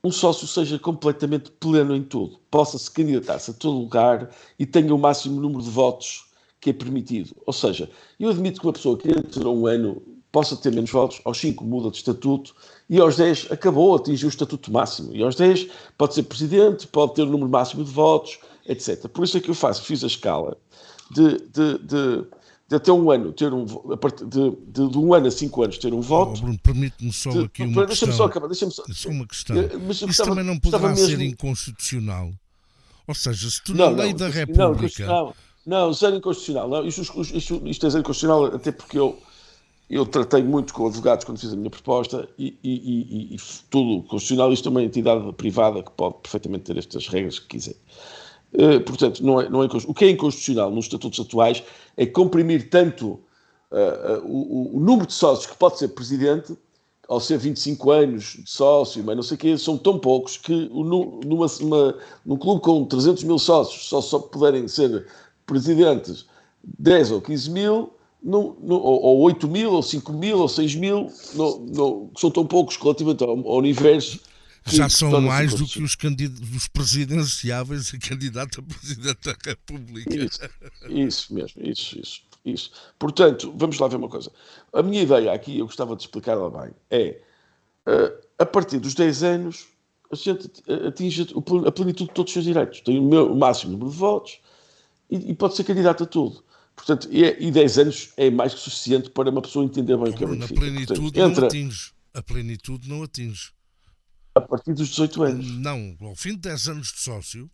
um sócio seja completamente pleno em tudo, possa-se candidatar-se a todo lugar e tenha o máximo número de votos que é permitido. Ou seja, eu admito que uma pessoa que entra um ano possa ter menos votos, aos 5 muda de estatuto e aos 10 acabou, atingiu o estatuto máximo. E aos 10 pode ser presidente, pode ter o número máximo de votos, etc. Por isso é que eu fiz a escala de até um ano ter de 1 ano a 5 anos ter um voto. Bruno, permite-me só aqui uma questão. Deixa-me só acabar. Só uma questão. Isso também não poderá ser inconstitucional. Ou seja, se tu na lei da República... Não, zero inconstitucional. Não, isto é zero inconstitucional, até porque eu tratei muito com advogados quando fiz a minha proposta e tudo constitucional. Isto é uma entidade privada que pode perfeitamente ter estas regras que quiser. Portanto, não é o que é inconstitucional nos estatutos atuais é comprimir tanto o número de sócios que pode ser presidente ao ser 25 anos de sócio, mas não sei o quê, são tão poucos que num clube com 300 mil sócios só puderem ser presidentes 10 ou 15 mil, ou 8 mil, ou 5 mil, ou 6 mil, são tão poucos relativamente ao universo. Já são mais do que os presidenciáveis e candidatos a presidente da República. Isso mesmo, isso. Portanto, vamos lá ver uma coisa. A minha ideia aqui, eu gostava de explicar-la bem, é a partir dos 10 anos a gente atinge a plenitude de todos os seus direitos. Tem o máximo número de votos e pode ser candidato a tudo. Portanto, e 10 anos é mais que suficiente para uma pessoa entender bem o que é Benfica. A plenitude não atinge. A plenitude não atinge. A partir dos 18 anos. Não, ao fim de 10 anos de sócio,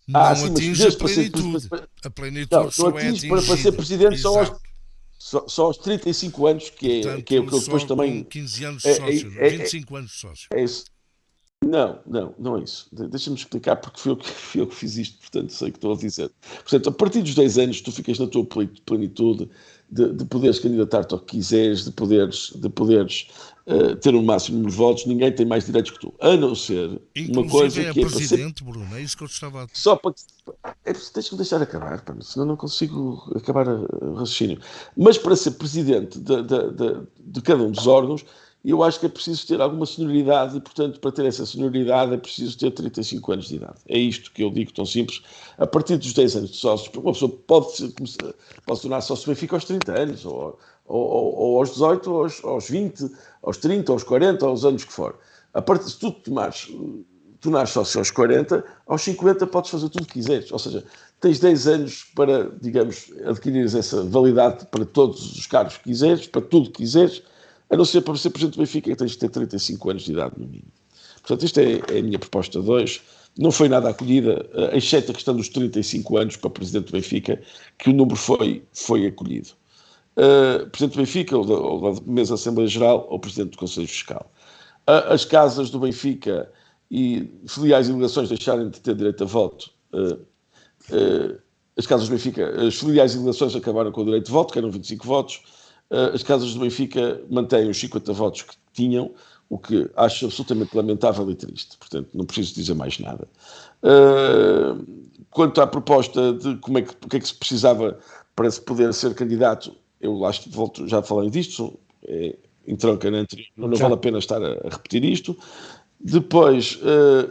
não atinge a plenitude. A plenitude só é atingida. Para ser presidente só aos 35 anos, que é o que eu depois também... 15 anos de sócio, 25 anos de sócio. É isso. Não é isso. Deixa-me explicar, porque fui eu que fiz isto, portanto sei o que estou a dizer. Portanto, a partir dos 10 anos tu ficas na tua plenitude de poderes candidatar-te ao que quiseres, de poderes ter o máximo número de votos. Ninguém tem mais direitos que tu, a não ser inclusive uma coisa que é presidente, Bruno, é isso que eu estava a dizer. Só para deixa-me deixar acabar, senão não consigo acabar o raciocínio. Mas para ser presidente de cada um dos órgãos, eu acho que é preciso ter alguma senioridade e, portanto, para ter essa senioridade é preciso ter 35 anos de idade. É isto que eu digo tão simples. A partir dos 10 anos de sócios, porque uma pessoa pode tornar sócio do Benfica aos 30 anos, ou aos 18, ou aos 20, aos 30, aos 40, aos anos que for. A partir se tu tornares sócio aos 40, aos 50 podes fazer tudo o que quiseres. Ou seja, tens 10 anos para, digamos, adquirires essa validade para todos os cargos que quiseres, para tudo que quiseres, a não ser para ser presidente do Benfica, que tens de ter 35 anos de idade no mínimo. Portanto, esta é a minha proposta 2. Não foi nada acolhida, exceto a questão dos 35 anos para presidente do Benfica, que o número foi acolhido. Presidente do Benfica, ou da mesa da Assembleia Geral, ou presidente do Conselho Fiscal. As casas do Benfica e filiais e delegações deixarem de ter direito a voto. As casas do Benfica, as filiais e delegações acabaram com o direito de voto, que eram 25 votos. As casas do Benfica mantêm os 50 votos que tinham, o que acho absolutamente lamentável e triste. Portanto, não preciso dizer mais nada. Quanto à proposta de o que é que se precisava para se poder ser candidato, eu volto já a falar disto, entronca na anterior, não vale a pena estar a repetir isto. Depois,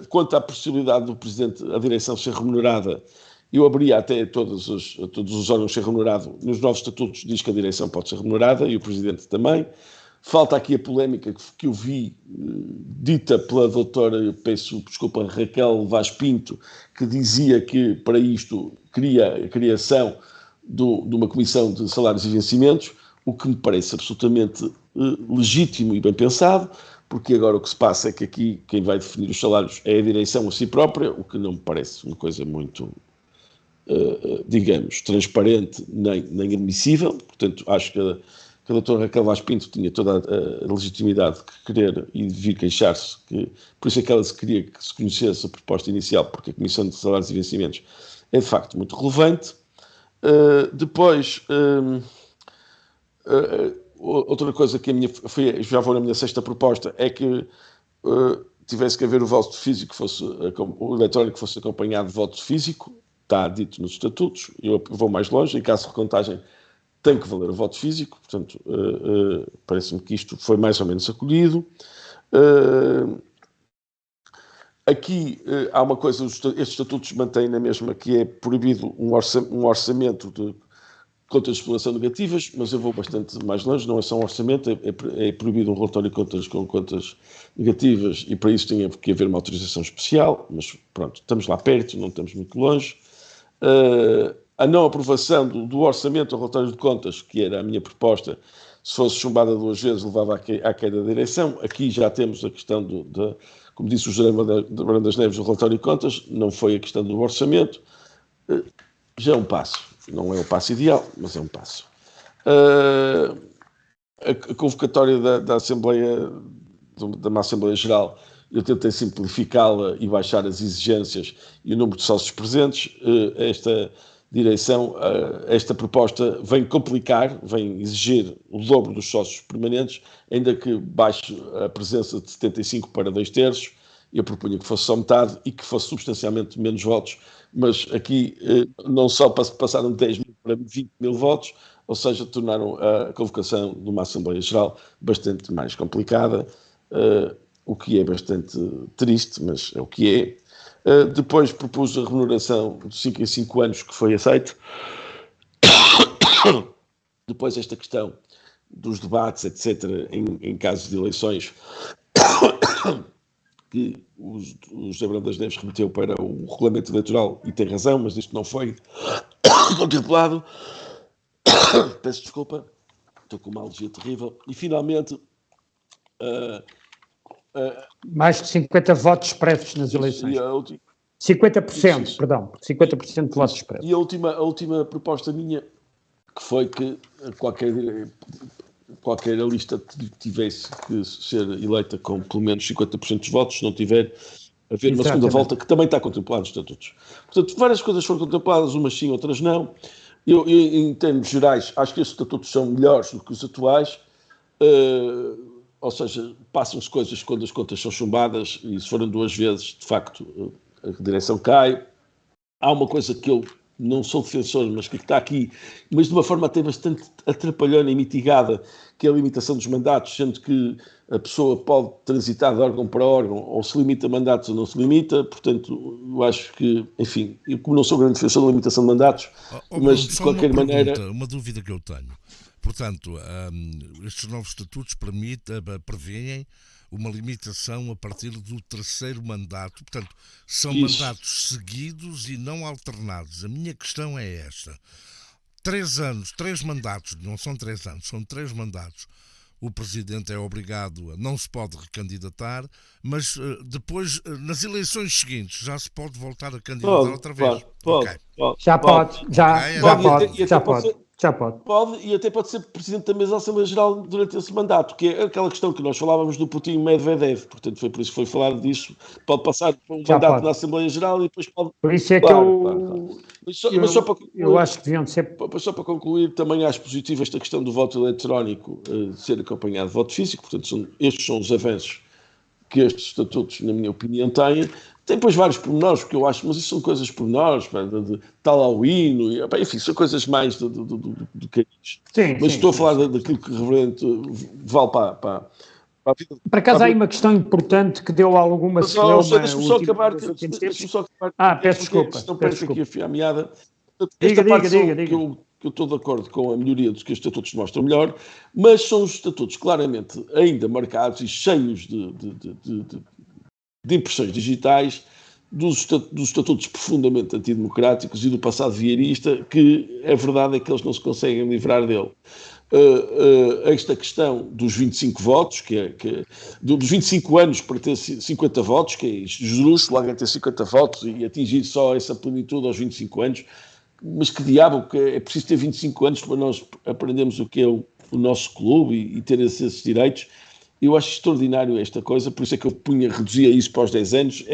quanto à possibilidade do Presidente, a direção ser remunerada, eu abria até todos os órgãos ser remunerado. Nos novos estatutos diz que a direção pode ser remunerada e o Presidente também. Falta aqui a polémica que eu vi dita pela doutora, eu peço desculpa, Raquel Vaz Pinto, que dizia que para isto queria a criação de uma comissão de salários e vencimentos, o que me parece absolutamente legítimo e bem pensado, porque agora o que se passa é que aqui quem vai definir os salários é a direção a si própria, o que não me parece uma coisa muito, digamos, transparente nem admissível. Portanto, acho que a doutora Raquel Vaz Pinto tinha toda a legitimidade de querer e de vir queixar-se, por isso é que ela queria que se conhecesse a proposta inicial, porque a Comissão de Salários e Vencimentos é de facto muito relevante. Depois, outra coisa que já vou na minha sexta proposta, é que tivesse que haver o voto físico, o eletrónico fosse acompanhado de voto físico, está dito nos estatutos. Eu vou mais longe, em caso de recontagem tem que valer o voto físico, portanto, parece-me que isto foi mais ou menos acolhido. Aqui há uma coisa, estes estatutos mantêm na mesma, que é proibido um orçamento de contas de exploração negativas, mas eu vou bastante mais longe, não é só um orçamento, é proibido um relatório de contas com contas negativas e para isso tem que haver uma autorização especial, mas pronto, estamos lá perto, não estamos muito longe. A não aprovação do orçamento ou relatório de contas, que era a minha proposta, se fosse chumbada 2 vezes, levava à queda da direção. Aqui já temos a questão como disse o José Brandas Neves, o relatório de contas, não foi a questão do orçamento. Já é um passo. Não é o passo ideal, mas é um passo. A convocatória da Assembleia, da uma Assembleia Geral, eu tentei simplificá-la e baixar as exigências e o número de sócios presentes. direção, esta proposta vem complicar, vem exigir o dobro dos sócios permanentes, ainda que baixe a presença de 75 para 2/3. Eu propunha que fosse só metade e que fosse substancialmente menos votos, mas aqui não só passaram de 10 mil para 20 mil votos, ou seja, tornaram a convocação de uma Assembleia Geral bastante mais complicada, o que é bastante triste, mas é o que é. Depois propus a remuneração de 5 em 5 anos, que foi aceito. Depois esta questão dos debates, etc., em casos de eleições, que o José Brandas Neves remeteu para o regulamento eleitoral, e tem razão, mas isto não foi contemplado. Peço desculpa, estou com uma alergia terrível. E finalmente... mais de 50 votos expressos nas eleições. 50%, isso. Perdão, 50% de votos expressos. E a última proposta minha, que foi que qualquer lista tivesse que ser eleita com pelo menos 50% dos votos, se não tiver, haver uma segunda volta, que também está contemplado nos estatutos. Portanto, várias coisas foram contempladas, umas sim, outras não. Eu, em termos gerais, acho que estes estatutos são melhores do que os atuais, ou seja, passam-se coisas quando as contas são chumbadas, e se forem 2 vezes, de facto, a direção cai. Há uma coisa que eu não sou defensor, mas que está aqui, mas de uma forma até bastante atrapalhona e mitigada, que é a limitação dos mandatos, sendo que a pessoa pode transitar de órgão para órgão, ou se limita a mandatos ou não se limita. Portanto, eu acho que, enfim, eu como não sou grande defensor da limitação de mandatos, mas de qualquer maneira... Uma dúvida que eu tenho. Portanto, estes novos estatutos prevêem uma limitação a partir do 3º mandato. Portanto, são mandatos seguidos e não alternados. A minha questão é esta. 3 mandatos, não são 3 anos, são 3 mandatos. O Presidente é obrigado, não se pode recandidatar, mas depois, nas eleições seguintes, já se pode voltar a candidatar outra vez. Já pode. Pode, e até pode ser Presidente da mesa da Assembleia Geral durante esse mandato, que é aquela questão que nós falávamos do Putin Medvedev. Portanto, foi por isso que foi falado disso. Pode passar por um mandato na Assembleia Geral e depois pode... Por isso é que Mas só para concluir, eu acho que deviam ser... Só para concluir, também acho positivo esta questão do voto eletrónico ser acompanhado de voto físico. Portanto, estes são os avanços que estes estatutos, na minha opinião, têm. Tem depois vários pormenores, porque eu acho, mas isso são coisas pormenores, de tal ao hino, enfim, são coisas mais do que isto. Mas estou a falar daquilo que realmente vale para a vida. Por acaso há aí uma questão importante que deu alguma celeuma... Deixa-me só acabar. Peço desculpa. Não perco aqui a fio à meada. Diga. Que eu estou de acordo com a melhoria dos que os estatutos mostram melhor, mas são os estatutos claramente ainda marcados e cheios de impressões digitais dos estatutos profundamente antidemocráticos e do passado vieirista, que a verdade é que eles não se conseguem livrar dele. Esta questão dos 25 votos, dos 25 anos para ter 50 votos, que é justo, logo a ter 50 votos e atingir só essa plenitude aos 25 anos, mas que diabo, que é preciso ter 25 anos para nós aprendermos o que é o nosso clube e ter esses direitos. Eu acho extraordinário esta coisa, por isso é que eu reduzia isso para os 10 anos.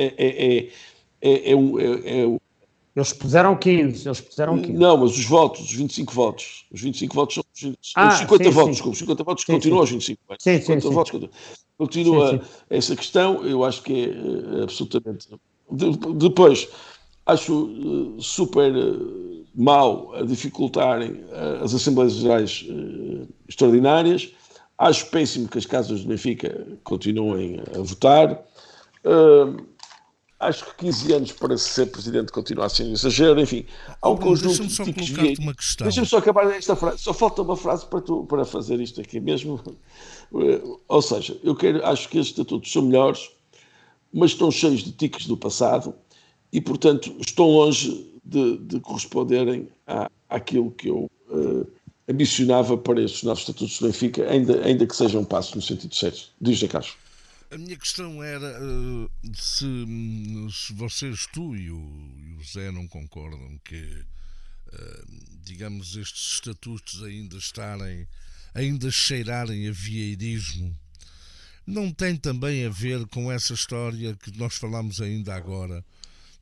Eles puseram 15. Não, mas os 25 votos. Os 25 votos são os 50 votos. Desculpa, os 50 votos continuam aos 25 anos. Sim. 50 votos continua essa questão. Eu acho que é absolutamente... Depois, acho super mau a dificultarem as Assembleias Gerais extraordinárias. Acho péssimo que as casas do Benfica continuem a votar. Acho que 15 anos para ser presidente continua a ser um exagero. Enfim, há um conjunto de ticos de... Deixa-me só acabar esta frase. Só falta uma frase para fazer isto aqui mesmo. Ou seja, acho que estes estatutos são melhores, mas estão cheios de ticos do passado e, portanto, estão longe de corresponderem àquilo que eu ambicionava para estes novos estatutos do Benfica, ainda que seja um passo no sentido certo. Diz, José Carlos. A minha questão era se vocês, tu e o Zé, não concordam que, digamos, estes estatutos ainda cheirarem a vieirismo. Não tem também a ver com essa história que nós falámos ainda agora,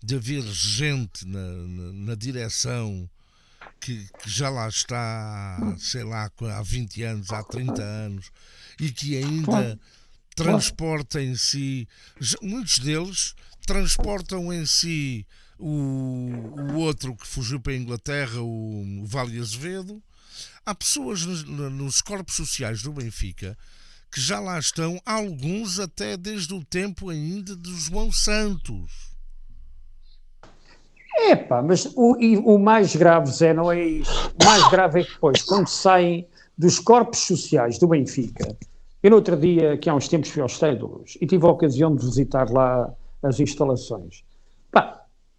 de haver gente na direção que já lá está, sei lá, há 20 anos, há 30 anos, e que ainda transporta em si, muitos deles transportam em si o outro que fugiu para a Inglaterra, o Vale Azevedo. Há pessoas nos corpos sociais do Benfica que já lá estão, alguns até desde o tempo ainda de João Santos. Mas o mais grave, Zé, não é isso. O mais grave é que depois, quando saem dos corpos sociais do Benfica, eu no outro dia, que há uns tempos fui aos Tédulos, e tive a ocasião de visitar lá as instalações.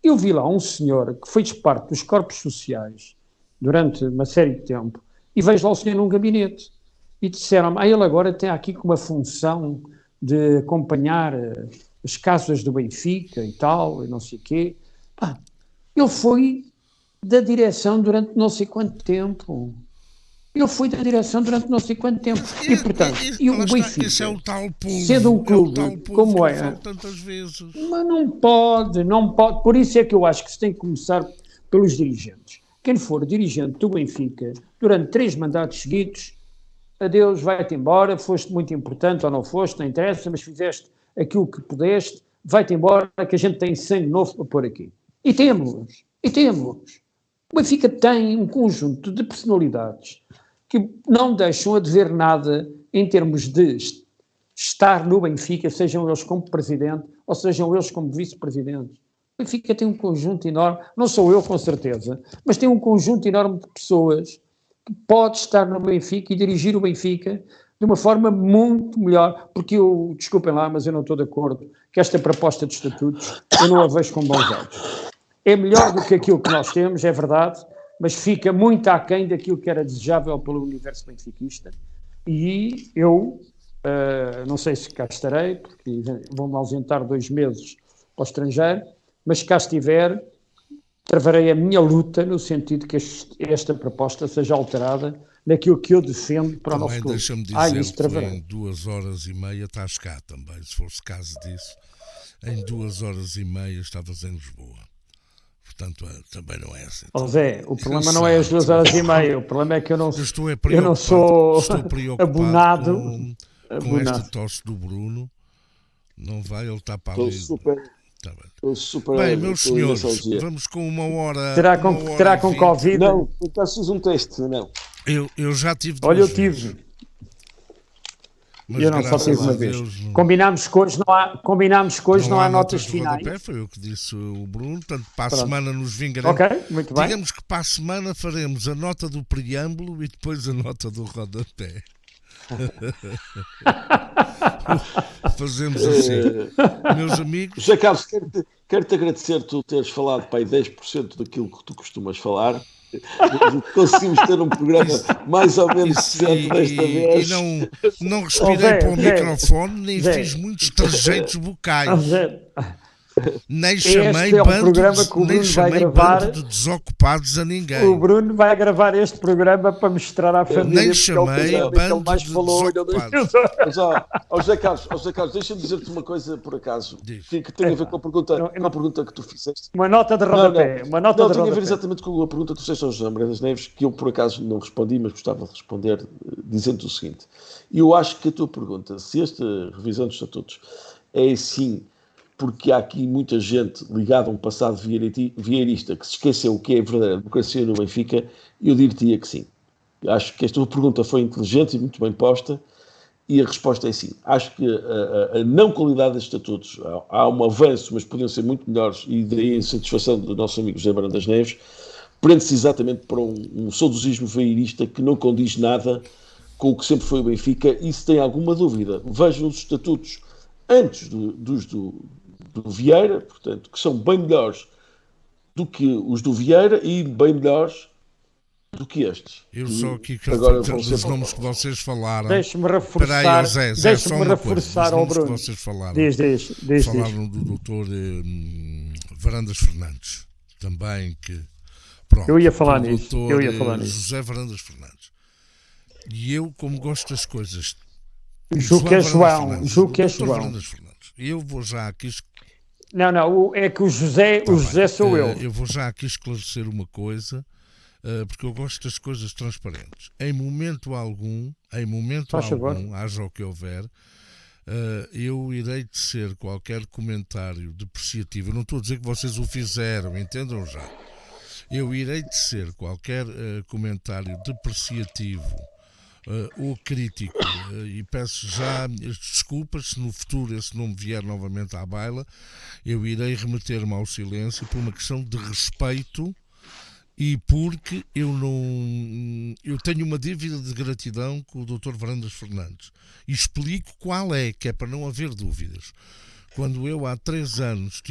Eu vi lá um senhor que fez parte dos corpos sociais durante uma série de tempo, e vejo lá o senhor num gabinete. E disseram-me, ele agora tem aqui com uma função de acompanhar as casas do Benfica e tal, e não sei o quê. Ele foi da direção durante não sei quanto tempo. E, portanto, o Benfica, isso é o tal pulso, sendo um clube como é, tantas vezes. Mas não pode. Por isso é que eu acho que se tem que começar pelos dirigentes. Quem for dirigente do Benfica durante 3 mandatos seguidos, adeus, vai-te embora, foste muito importante ou não foste, não interessa, mas fizeste aquilo que pudeste, vai-te embora, que a gente tem sangue novo para pôr aqui. E temos. O Benfica tem um conjunto de personalidades que não deixam a dever nada em termos de estar no Benfica, sejam eles como presidente ou sejam eles como vice-presidente. O Benfica tem um conjunto enorme, não sou eu com certeza, mas tem um conjunto enorme de pessoas que pode estar no Benfica e dirigir o Benfica de uma forma muito melhor, porque desculpem lá, mas eu não estou de acordo que esta proposta de estatutos, eu não a vejo com bons olhos. É melhor do que aquilo que nós temos, é verdade, mas fica muito aquém daquilo que era desejável pelo universo benfiquista. E eu não sei se cá estarei, porque vou-me ausentar 2 meses para o estrangeiro, mas se cá estiver, travarei a minha luta no sentido que esta proposta seja alterada naquilo que eu defendo para o nosso clube. Deixa-me dizer que em 2 horas e meia estás cá também, se fosse caso disso. Em 2 horas e meia estavas em Lisboa. Portanto, também não é assim. Zé, o problema não é as 2 horas e meia, o problema é que eu não sou abonado com esta tosse do Bruno. Não vai, ele está para ali. Estou super. Bem, meus senhores, vamos com 1 hora. Terá com Covid? Não, tu fazes um teste, não. Eu já tive. Olha, eu tive. Mas eu não só tive uma vez. Não... Combinámos que hoje não há notas finais. Foi o que disse o Bruno. Portanto, para a semana nos vingaremos. Ok, muito bem. Digamos que para a semana faremos a nota do preâmbulo e depois a nota do rodapé. Fazemos assim. Meus amigos. José Carlos, quero-te agradecer tu teres falado para aí 10% daquilo que tu costumas falar. Conseguimos ter um programa mais ou menos decente desta vez. E não respirei para o microfone, nem fiz muitos trejeitos vocais. Nem chamei bando de desocupados a ninguém. O Bruno vai gravar este programa para mostrar à família. Nem chamei bando de desocupados. José Carlos, deixa-me dizer-te uma coisa por acaso que tem a ver com a pergunta que tu fizeste. Uma nota de rodapé. Não, tem a ver exatamente com a pergunta que tu fizeste ao José Maria das Neves, que eu por acaso não respondi, mas gostava de responder dizendo o seguinte. Eu acho que a tua pergunta, se esta revisão dos estatutos é assim, porque há aqui muita gente ligada a um passado vieirista que se esqueceu o que é a verdadeira democracia no Benfica, eu diria que sim. Acho que esta pergunta foi inteligente e muito bem posta, e a resposta é sim. Acho que a não qualidade dos estatutos, há um avanço, mas podiam ser muito melhores, e daí a insatisfação do nosso amigo José Barão das Neves, prende-se exatamente para um saudosismo vieirista que não condiz nada com o que sempre foi o Benfica, e se tem alguma dúvida, vejam os estatutos antes dos do Vieira, portanto, que são bem melhores do que os do Vieira e bem melhores do que estes. Eu só aqui que agora os nomes que vocês falaram. Deixe-me reforçar. Deixe-me reforçar ao Bruno. Que vocês falaram. Falaram do doutor Varandas Fernandes, também que. Pronto, eu ia falar nisso. José Varandas Fernandes. E eu, como gosto das coisas. Julgo que é João. Eu vou já aqui. Não, é que o José sou eu. Eu vou já aqui esclarecer uma coisa. porque eu gosto das coisas transparentes. Em momento algum, haja o que houver, eu irei tecer qualquer comentário depreciativo. Eu não estou a dizer que vocês o fizeram, entendam já. Eu irei tecer qualquer comentário depreciativo ou crítico, e peço já desculpas se no futuro esse nome vier novamente à baila. Eu irei remeter-me ao silêncio por uma questão de respeito e porque eu tenho uma dívida de gratidão com o Dr. Varandas Fernandes, e explico qual é, que é para não haver dúvidas. Quando eu há 3 anos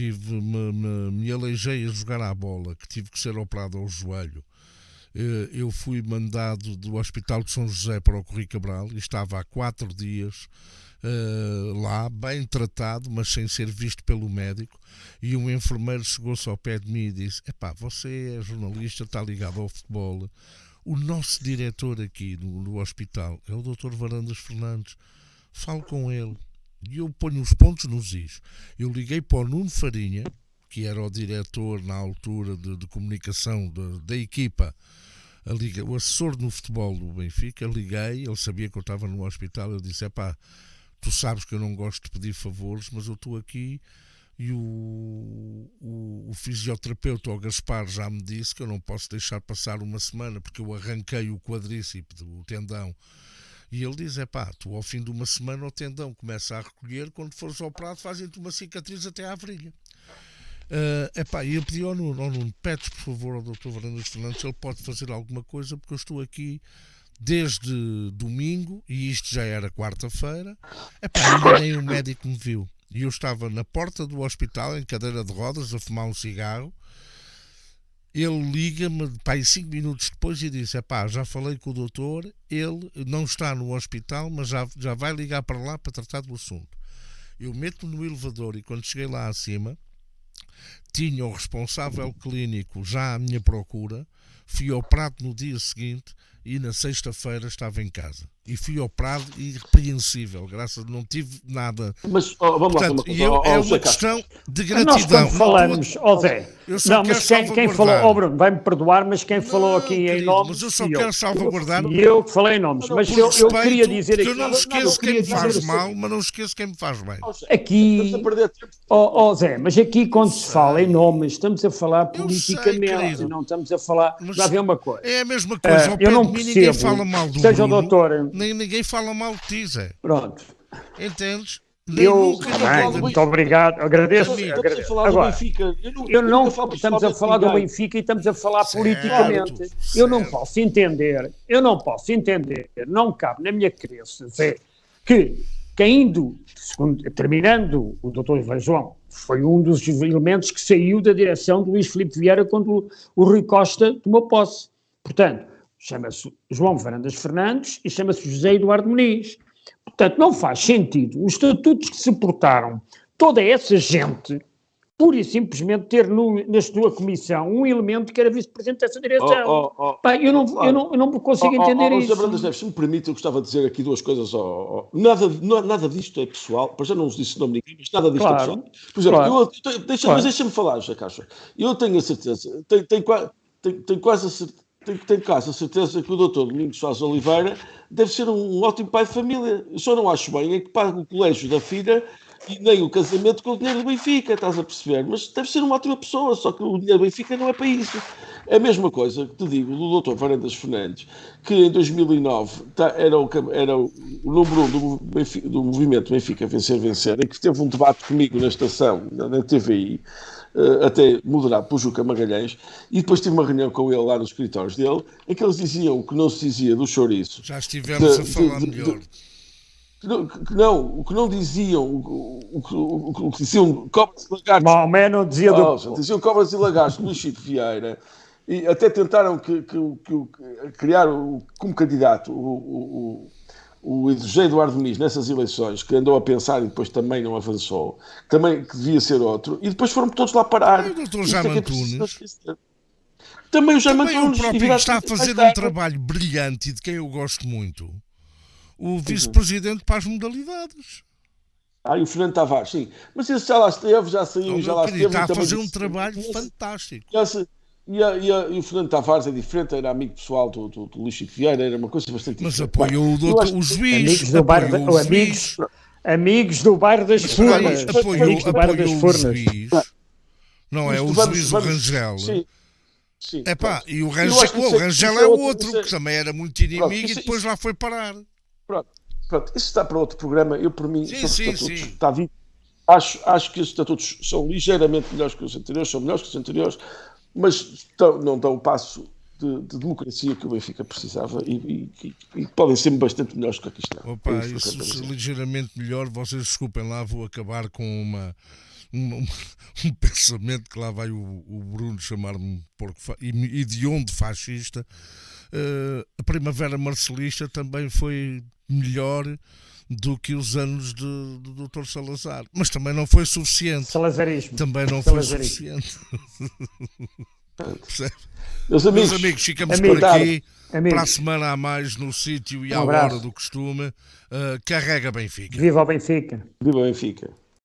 me aleijei a jogar à bola, que tive que ser operado ao joelho, eu fui mandado do Hospital de São José para o Correio Cabral e estava há 4 dias lá, bem tratado, mas sem ser visto pelo médico, e um enfermeiro chegou-se ao pé de mim e disse: epá, você é jornalista, está ligado ao futebol, o nosso diretor aqui no hospital é o Dr. Varandas Fernandes, falo com ele. E eu ponho os pontos nos is. Eu liguei para o Nuno Farinha, que era o diretor na altura de comunicação da equipa, o assessor no futebol do Benfica. Liguei, ele sabia que eu estava no hospital. Eu disse: epá, tu sabes que eu não gosto de pedir favores, mas eu estou aqui e o fisioterapeuta, o Gaspar, já me disse que eu não posso deixar passar uma semana porque eu arranquei o quadríceps, o tendão. E ele diz: epá, tu ao fim de uma semana o tendão começa a recolher, quando fores operado fazem-te uma cicatriz até à virilha. E eu pedi ao Nuno: pedes por favor ao Dr. Varandas Fernandes se ele pode fazer alguma coisa, porque eu estou aqui desde domingo e isto já era quarta-feira, ainda nem o médico me viu. E eu estava na porta do hospital, em cadeira de rodas, a fumar um cigarro. Ele liga-me 5 minutos depois e diz: já falei com o doutor, ele não está no hospital, mas já vai ligar para lá para tratar do assunto. Eu meto-me no elevador e quando cheguei lá acima, tinha o responsável clínico já à minha procura. Fui operado no dia seguinte e na sexta-feira estava em casa. E fui operado irrepreensível, graças a Deus, não tive nada. Mas vamos lá, é uma questão de gratidão. Nós quando falamos, Zé, não, mas quem falou, Bruno, vai-me perdoar, mas quem falou aqui em nomes. Mas eu só quero salvaguardar. E eu que falei em nomes, mas eu queria dizer aqui. Eu não me esqueço quem me faz mal, mas não esqueço quem me faz bem. Aqui, Zé, mas aqui quando se fala em nomes, estamos a falar politicamente, não estamos a falar. Já vê uma coisa. É a mesma coisa, ao pé de mim ninguém fala mal do seja Bruno, o doutor. nem ninguém fala mal de ti, Zé. Pronto. Entendes? Muito obrigado, agradeço. Agora, estamos a falar do Benfica e estamos a falar politicamente. Eu não posso entender, não cabe na minha cabeça, Zé, que terminando o doutor Ivan João, foi um dos elementos que saiu da direção do Luís Filipe Vieira quando o Rui Costa tomou posse. Portanto, chama-se João Varandas Fernandes e chama-se José Eduardo Muniz. Portanto, não faz sentido os estatutos que se portaram, toda essa gente, pura e simplesmente ter na sua comissão um elemento que era vice-presidente dessa direção. Eu não consigo entender isso. José Varandas Neves, se me permite, eu gostava de dizer aqui 2 coisas. Nada disto é pessoal, para já não vos disse nome ninguém, mas nada disto é pessoal. Por exemplo, mas deixa-me falar, José Castro. Eu tenho a certeza, tenho quase a certeza. Tenho quase a certeza que o Dr. Domingos Soares Oliveira deve ser um ótimo pai de família. Eu só não acho bem é que paga o colégio da filha e nem o casamento com o dinheiro do Benfica, estás a perceber? Mas deve ser uma ótima pessoa, só que o dinheiro do Benfica não é para isso. É a mesma coisa que te digo do Dr. Varandas Fernandes, que em 2009 era o número 1 do movimento Benfica Vencer, em que teve um debate comigo na estação, na TVI, até moderado por Juca Magalhães, e depois tive uma reunião com ele lá nos escritórios dele, em que eles diziam o que não se dizia do chouriço. Já estivemos a falar melhor. O que não diziam, o que diziam cobras e lagartos. Maomé não dizia diziam cobras e lagartos, Luís Chico Vieira, e até tentaram criar como candidato o José Eduardo Muniz nessas eleições, que andou a pensar e depois também não avançou, também que devia ser outro, e depois foram todos lá parar. E o doutor Jaime Antunes? Também o Jaime Antunes. O próprio está a fazer um trabalho brilhante e de quem eu gosto muito. O vice-presidente para as modalidades. E o Fernando Tavares, sim. Mas esse já lá esteve, já saiu, já lá esteve. Está a fazer um trabalho fantástico. E o Fernando Tavares é diferente, era amigo pessoal do Luís Chico Vieira, era uma coisa bastante Mas diferente. apoiou o juiz. Amigos do bairro, amigos do bairro das Furnas. Amigos do bairro das Apoiou o Furnas. juiz. Não é o juiz, o Rangel. Sim, Epá, pronto. e o Eu Rangel, acho que isso o Rangel é outro, isso que também era muito inimigo e depois lá foi parar. Pronto, isso está para outro programa. Eu, por mim, sobre os estatutos, sim. está dito. Acho que os estatutos são ligeiramente melhores que os anteriores, são melhores que os anteriores, mas não dão o passo de democracia que o Benfica precisava e podem ser bastante melhores do que aqui está. Opa, isso ligeiramente melhor, vocês desculpem lá, vou acabar com um pensamento que lá vai o Bruno chamar-me porco hediondo fascista. A Primavera Marcelista também foi melhor do que os anos do Dr. Salazar, mas também não foi suficiente. Salazarismo. Também não foi suficiente. Meus amigos, ficamos por aqui. Para a semana a mais no sítio e à hora do costume. Carrega Benfica. Viva o Benfica. Viva o Benfica.